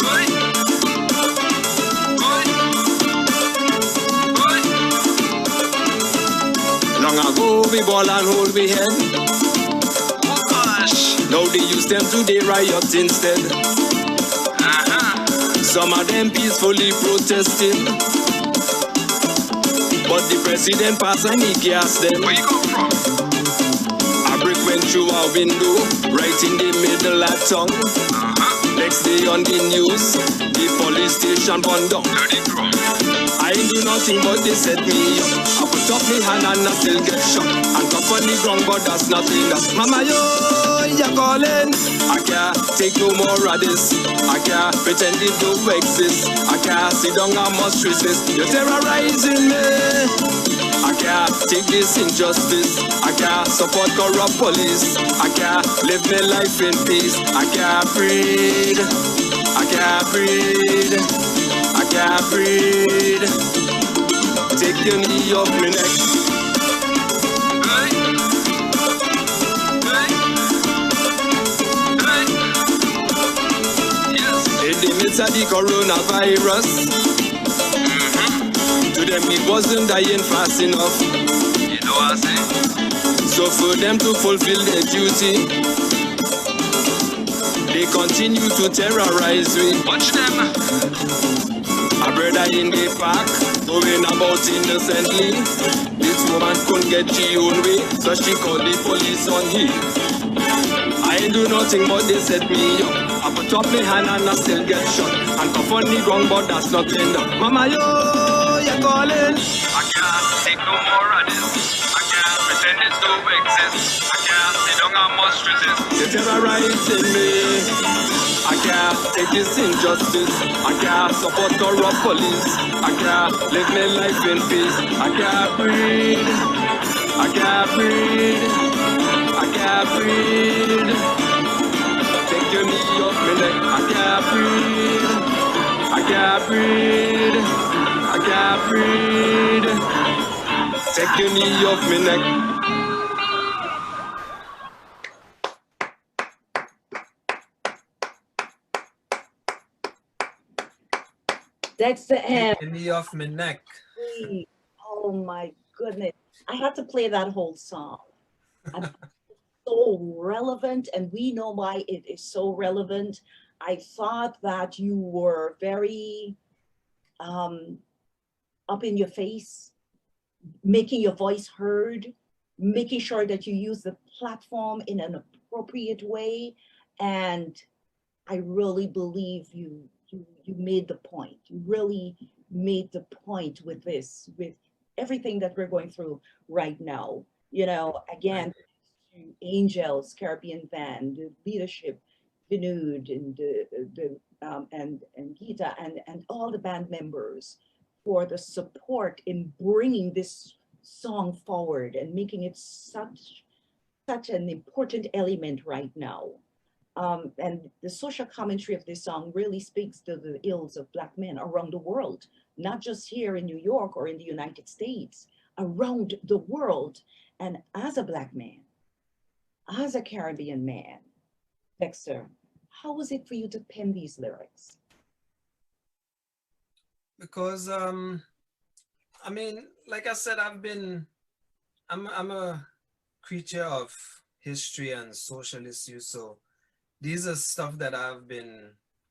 Oi. Oi. Oi. Long ago we ball and hold we head. Oh gosh. Now they use them to they riot instead. Some of them peacefully protesting, but the president pass and he gas them. Where you come from? A brick went through our window, right in the middle of town. Next day on the news, the police station burned down. Dirty drum. I ain't do nothing but they set me up. I put up my hand and I still get shot. And top on the ground, but that's not enough. Mama, yo, you're calling. I can't take no more of this. I can't pretend it don't exist. I can't sit down, I must resist. You're terrorizing me. I can't take this injustice. I can't support corrupt police. I can't live my life in peace. I can't breathe. I can't breathe. I can't breathe. Take your knee off my neck. Hey. Hey. Hey. Yes. In the midst of the coronavirus, to them it wasn't dying fast enough. You know what I say? So for them to fulfill their duty, they continue to terrorize me. Watch them. A brother in the park, going about innocently. This woman couldn't get her own way, so she called the police on him. I ain't do nothing but they set me up. I put up my hand and I still get shot. And come on the ground, but that's not enough. Mama, yo, you're calling. I can't take no more of this. I can't pretend it don't exist. I can't sit down, I must resist. You're terrorizing me. I can't take this injustice. I can't support corrupt police. I can't live my life in peace. I can't breathe. I can't breathe. I can't breathe. Take your knee off my neck. I can't breathe. I can't breathe. I can't breathe. Take your knee off my neck. Dexter M. Take your knee off my neck. Oh my goodness. I had to play that whole song. I'm so relevant, and we know why it is so relevant. I thought that you were very up in your face, making your voice heard, making sure that you use the platform in an appropriate way. And I really believe you made the point. You really made the point with this, with everything that we're going through right now. You know, again, Angels, Caribbean Band, the leadership, Vinud and Gita and all the band members for the support in bringing this song forward and making it such an important element right now. And the social commentary of this song really speaks to the ills of Black men around the world, not just here in New York or in the United States, around the world. And as a Black man, as a Caribbean man, Dexter, how was it for you to pen these lyrics? Because I mean, like I said, I'm a creature of history and social issues, so these are stuff that I've been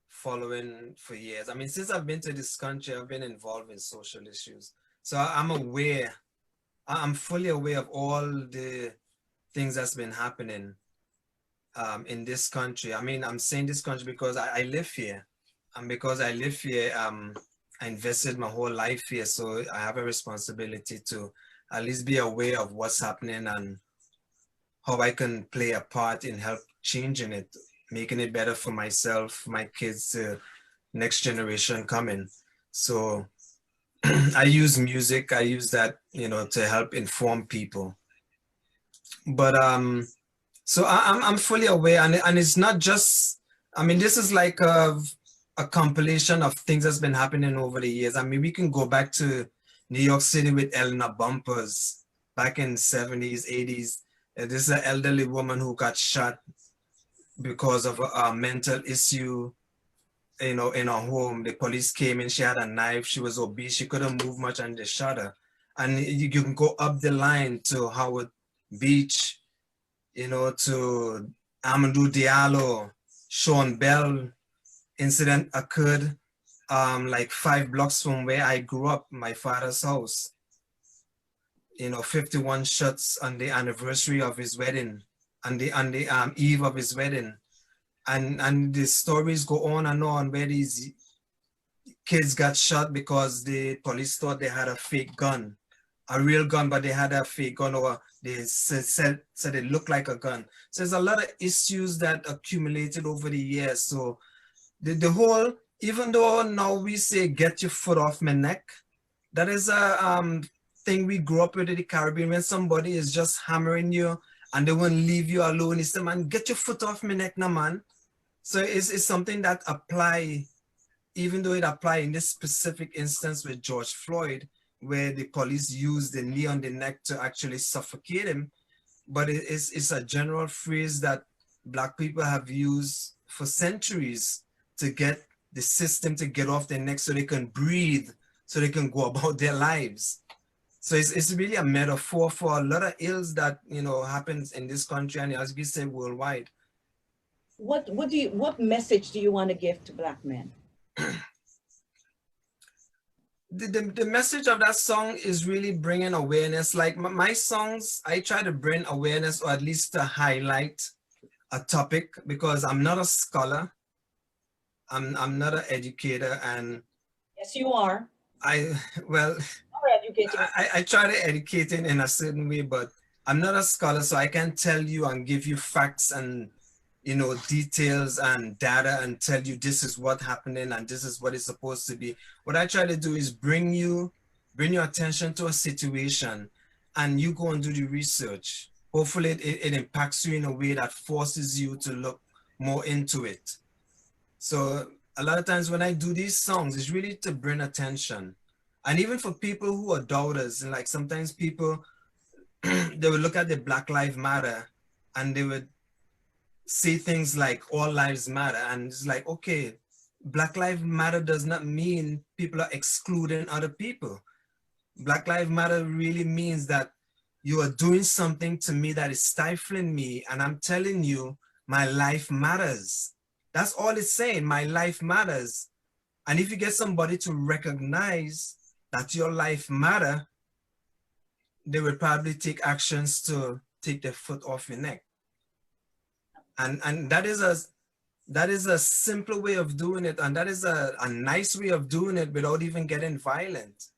following for years. I mean, since I've been to this country, I've been involved in social issues. So I'm aware, I'm fully aware of all the things that's been happening in this country. I mean, I'm saying this country because I live here. And because I live here, I invested my whole life here, so I have a responsibility to at least be aware of what's happening and how I can play a part in help changing it, making it better for myself, my kids, next generation coming. So I use music, I use that, to help inform people. But so I'm fully aware, and it's not just, I mean, this is like a compilation of things that's been happening over the years. I mean, we can go back to New York City with Eleanor Bumpers back in 70s, 80s. This is an elderly woman who got shot because of a mental issue, in her home. The police came in, she had a knife, she was obese, she couldn't move much, and they shot her. And you can go up the line to Howard Beach, to Amadou Diallo, Sean Bell. Incident occurred like 5 blocks from where I grew up, my father's house. 51 shots on the anniversary of his wedding, on the eve of his wedding. And the stories go on and on where these kids got shot because the police thought they had a fake gun, a real gun, but they had a fake gun, or they said it looked like a gun. So there's a lot of issues that accumulated over the years. So the whole, even though now we say get your foot off my neck, that is a thing we grew up with in the Caribbean. When somebody is just hammering you and they won't leave you alone, it's the man, get your foot off my neck now, man. So it's something that apply, even though it apply in this specific instance with George Floyd, where the police used the knee on the neck to actually suffocate him. But it's a general phrase that Black people have used for centuries to get the system to get off their neck so they can breathe, so they can go about their lives. So it's really a metaphor for a lot of ills that, happens in this country, and as we say, worldwide. What message do you want to give to Black men? The message of that song is really bringing awareness. Like my songs, I try to bring awareness, or at least to highlight a topic, because I'm not a scholar. I'm not an educator, and Yes, you are. Well, I try to educate in a certain way, but I'm not a scholar, so I can tell you and give you facts and details and data and tell you this is what happening and this is what it's supposed to be. What I try to do is bring your attention to a situation, and you go and do the research. Hopefully it impacts you in a way that forces you to look more into it. So a lot of times when I do these songs, it's really to bring attention. And even for people who are doubters, and like sometimes people, they would look at the Black Lives Matter and they would say things like all lives matter. And it's like, okay, Black Lives Matter does not mean people are excluding other people. Black Lives Matter really means that you are doing something to me that is stifling me, and I'm telling you, my life matters. That's all it's saying, my life matters. And if you get somebody to recognize that your life matter, they will probably take actions to take their foot off your neck. And that is a simple way of doing it, and that is a nice way of doing it without even getting violent.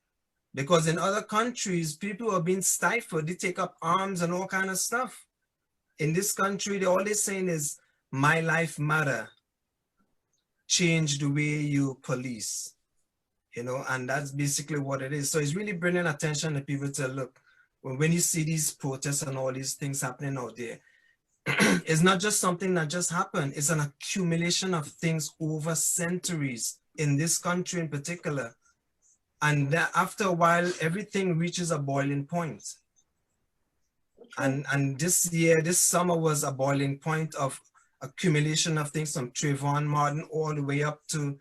Because in other countries, people are being stifled, they take up arms and all kind of stuff. In this country, all they're saying is, my life matter. Change the way you police, and that's basically what it is. So it's really bringing attention to people to look, when you see these protests and all these things happening out there, it's not just something that just happened. It's an accumulation of things over centuries in this country in particular. And that after a while, everything reaches a boiling point. And this summer was a boiling point of accumulation of things, from Trayvon Martin all the way up to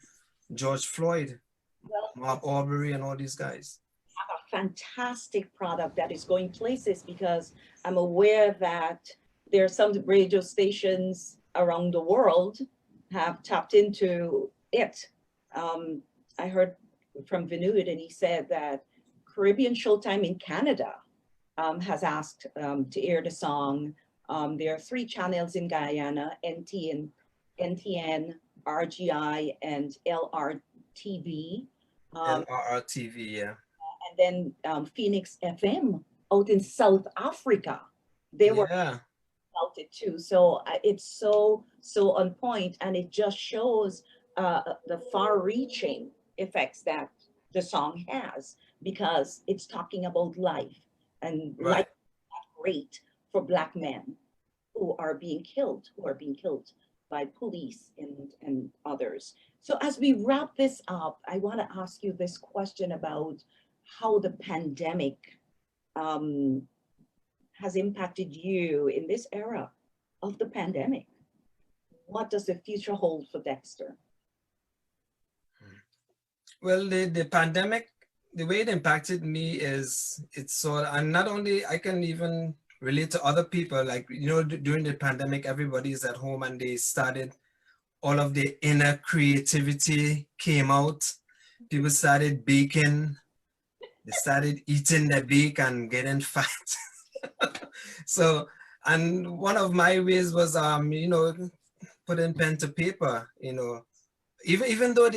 George Floyd, Mark Aubrey, and all these guys. Have a fantastic product that is going places, because I'm aware that there are some radio stations around the world have tapped into it. I heard from Vinud, and he said that Caribbean Showtime in Canada has asked to air the song. There are 3 channels in Guyana, NTN, RGI, and LRTV. LRRTV, yeah. And then Phoenix FM out in South Africa. They were Yeah. about it too. So it's so on point, and it just shows the far-reaching effects that the song has, because it's talking about life, and life Right. is not great for Black men who are being killed, by police and others. So as we wrap this up, I want to ask you this question about how the pandemic um, has impacted you in this era of the pandemic. What does the future hold for Dexter? Well, the pandemic, the way it impacted me is it's so, and not only I can even relate to other people, like, you know, during the pandemic, everybody is at home and they started, all of the inner creativity came out. People started baking, they started eating the bake and getting fat. So, and one of my ways was, you know, putting pen to paper, you know, even though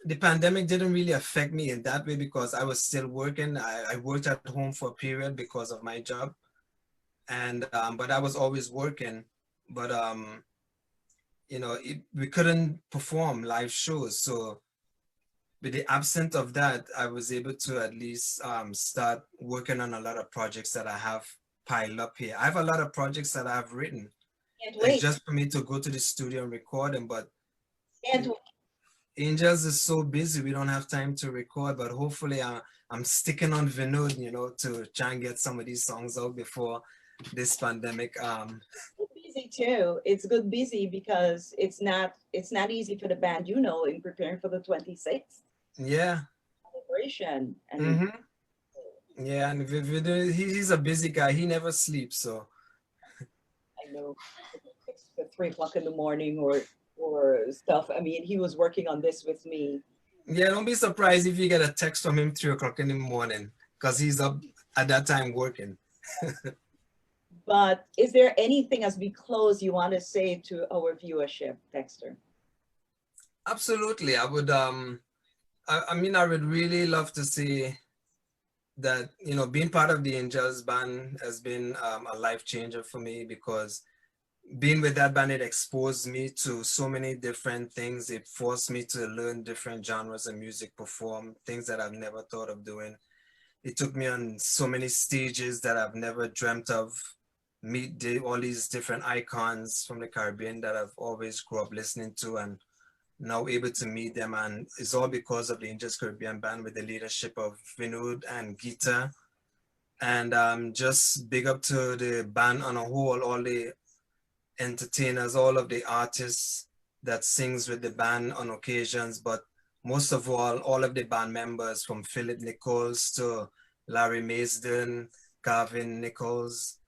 the pandemic didn't really affect me in that way because I was still working. I worked at home for a period because of my job, and but I was always working. But you know, we couldn't perform live shows, so with the absence of that, I was able to at least start working on a lot of projects that I have piled up here. I have a lot of projects that I've written. Can't It's wait. just for me to go to the studio and record them, but Can't wait. Angels is so busy, we don't have time to record, but hopefully I'm sticking on Vinod, you know, to try and get some of these songs out before this pandemic. Busy too. It's good busy because it's not easy for the band, in preparing for the 26th Yeah. celebration. And Yeah, and he's a busy guy. He never sleeps, so. I know 3 o'clock in the morning or stuff. I mean, he was working on this with me. Yeah, don't be surprised if you get a text from him 3 o'clock in the morning because he's up at that time working. But is there anything as we close you want to say to our viewership, Dexter? Absolutely. I would I mean I would really love to see that, you know, being part of the Angels band has been a life changer for me because being with that band, it exposed me to so many different things. It forced me to learn different genres of music, perform things that I've never thought of doing. It took me on so many stages that I've never dreamt of, meet all these different icons from the Caribbean that I've always grew up listening to and now able to meet them. And it's all because of the Angels Caribbean band with the leadership of Vinod and Gita. And just big up to the band on a whole, all the entertainers, all of the artists that sings with the band on occasions, but most of all of the band members from Philip Nichols to Larry Maisden, Gavin Nichols,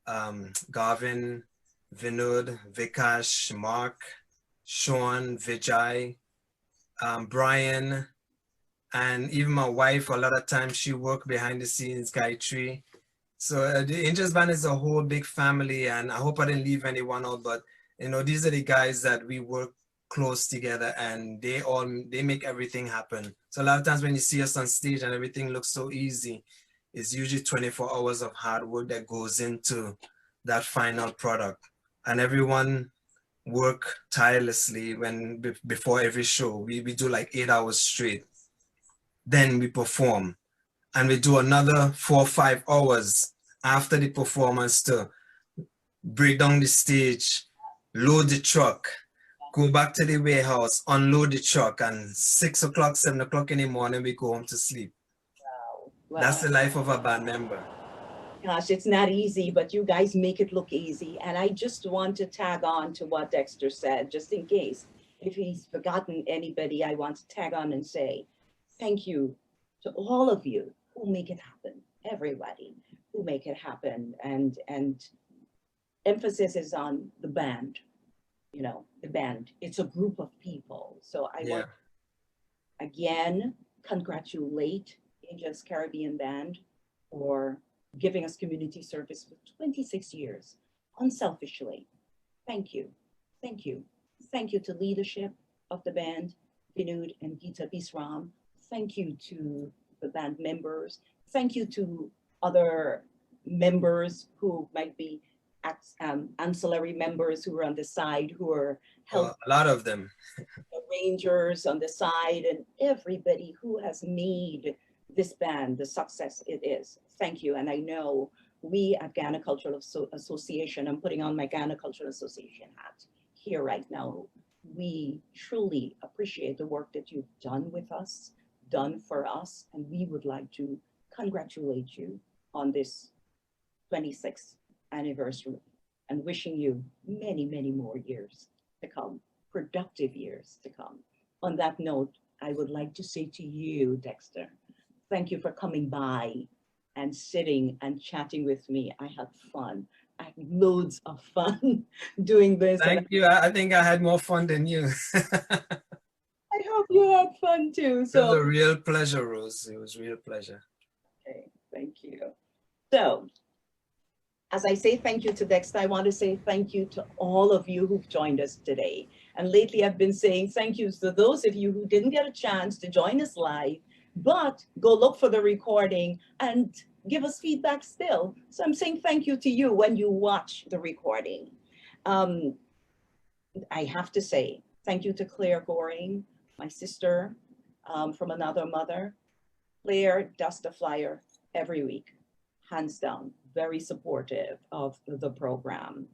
Gavin, Vinod, Vikash, Mark, Sean, Vijay, Brian, and even my wife. A lot of times she worked behind the scenes, Gayatri. So the Angels Band is a whole big family, and I hope I didn't leave anyone out, but you know, these are the guys that we work close together and they make everything happen. So a lot of times when you see us on stage and everything looks so easy, it's usually 24 hours of hard work that goes into that final product. And everyone work tirelessly before every show. We do like 8 hours straight. Then we perform and we do another 4 or 5 hours after the performance to break down the stage, load the truck, go back to the warehouse, unload the truck, and 6 o'clock, 7 o'clock in the morning, we go home to sleep. Wow. That's the life of a band member. Gosh, it's not easy, but you guys make it look easy. And I just want to tag on to what Dexter said, just in case. If he's forgotten anybody, I want to tag on and say thank you to all of you who make it happen, everybody who make it happen. And emphasis is on the band, the band. It's a group of people. So I want again congratulate Angels Caribbean Band for giving us community service for 26 years, unselfishly. Thank you. Thank you. Thank you to leadership of the band. Binud and Gita Bisram. Thank you to the band members. Thank you to other members who might be ancillary members who are on the side, who are helping. A lot of them. Arrangers on the side, and everybody who has made this band the success it is. Thank you. And I know we at Ghana Cultural Association, I'm putting on my Ghana Cultural Association hat here right now. We truly appreciate the work that you've done with us, done for us, and we would like to congratulate you on this 26th anniversary and wishing you many, many more years to come, productive years to come. On that note, I would like to say to you, Dexter, thank you for coming by and sitting and chatting with me. I had fun. I had loads of fun doing this. Thank you. I think I had more fun than you. I hope you had fun too. It was So a real pleasure, Rose. It was a real pleasure. okay, thank you. So as I say thank you to Dexter, I want to say thank you to all of you who've joined us today. And lately I've been saying thank yous to those of you who didn't get a chance to join us live, but go look for the recording and give us feedback still. So I'm saying thank you to you when you watch the recording. I have to say thank you to Claire Goring, my sister from another mother. Claire does the flyer every week, hands down, very supportive of the program.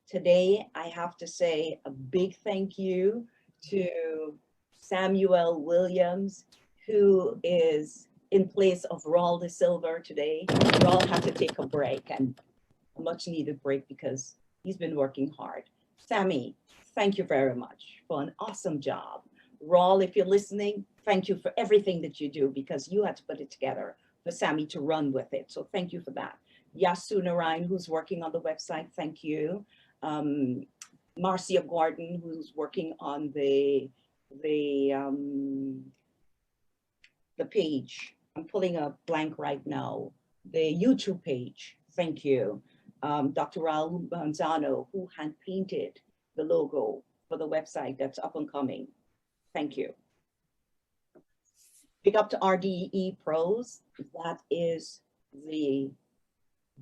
Today, I have to say a big thank you to Samuel Williams, who is in place of Raul De Silva today. Raul had to take a break, and a much needed break because he's been working hard. Sammy, thank you very much for an awesome job. Raul, if you're listening, thank you for everything that you do because you had to put it together for Sammy to run with it. So thank you for that. Yasu Narayan, who's working on the website, thank you. Marcia Gordon, who's working on the page. I'm pulling a blank right now. The YouTube page, thank you. Dr. Raul Manzano, who hand painted the logo for the website that's up and coming. Thank you. Big up to RDE Pros. That is the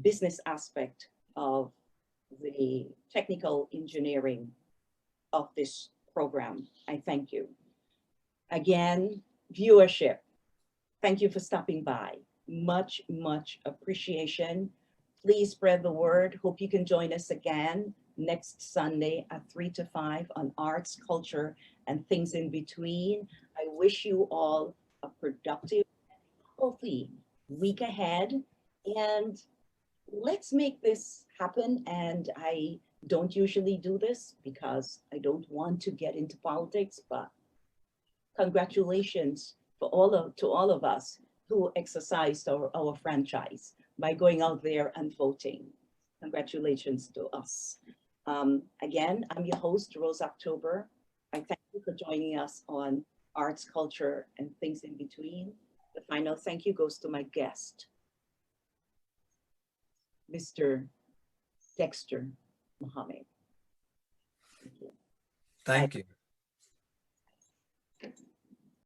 business aspect of the technical engineering of this program. I thank you. Again, viewership. Thank you for stopping by. Much, much appreciation. Please spread the word. Hope you can join us again next Sunday at 3 to 5 on arts, culture, and things in between. I wish you all a productive, healthy week ahead, and let's make this happen. And I don't usually do this because I don't want to get into politics, but congratulations to all of us who exercised our franchise by going out there and voting. Congratulations to us. Again, I'm your host, Rose October. I thank you for joining us on Arts, Culture, and Things in Between. The final thank you goes to my guest, Mr. Dexter Muhammad. Thank you. Thank you.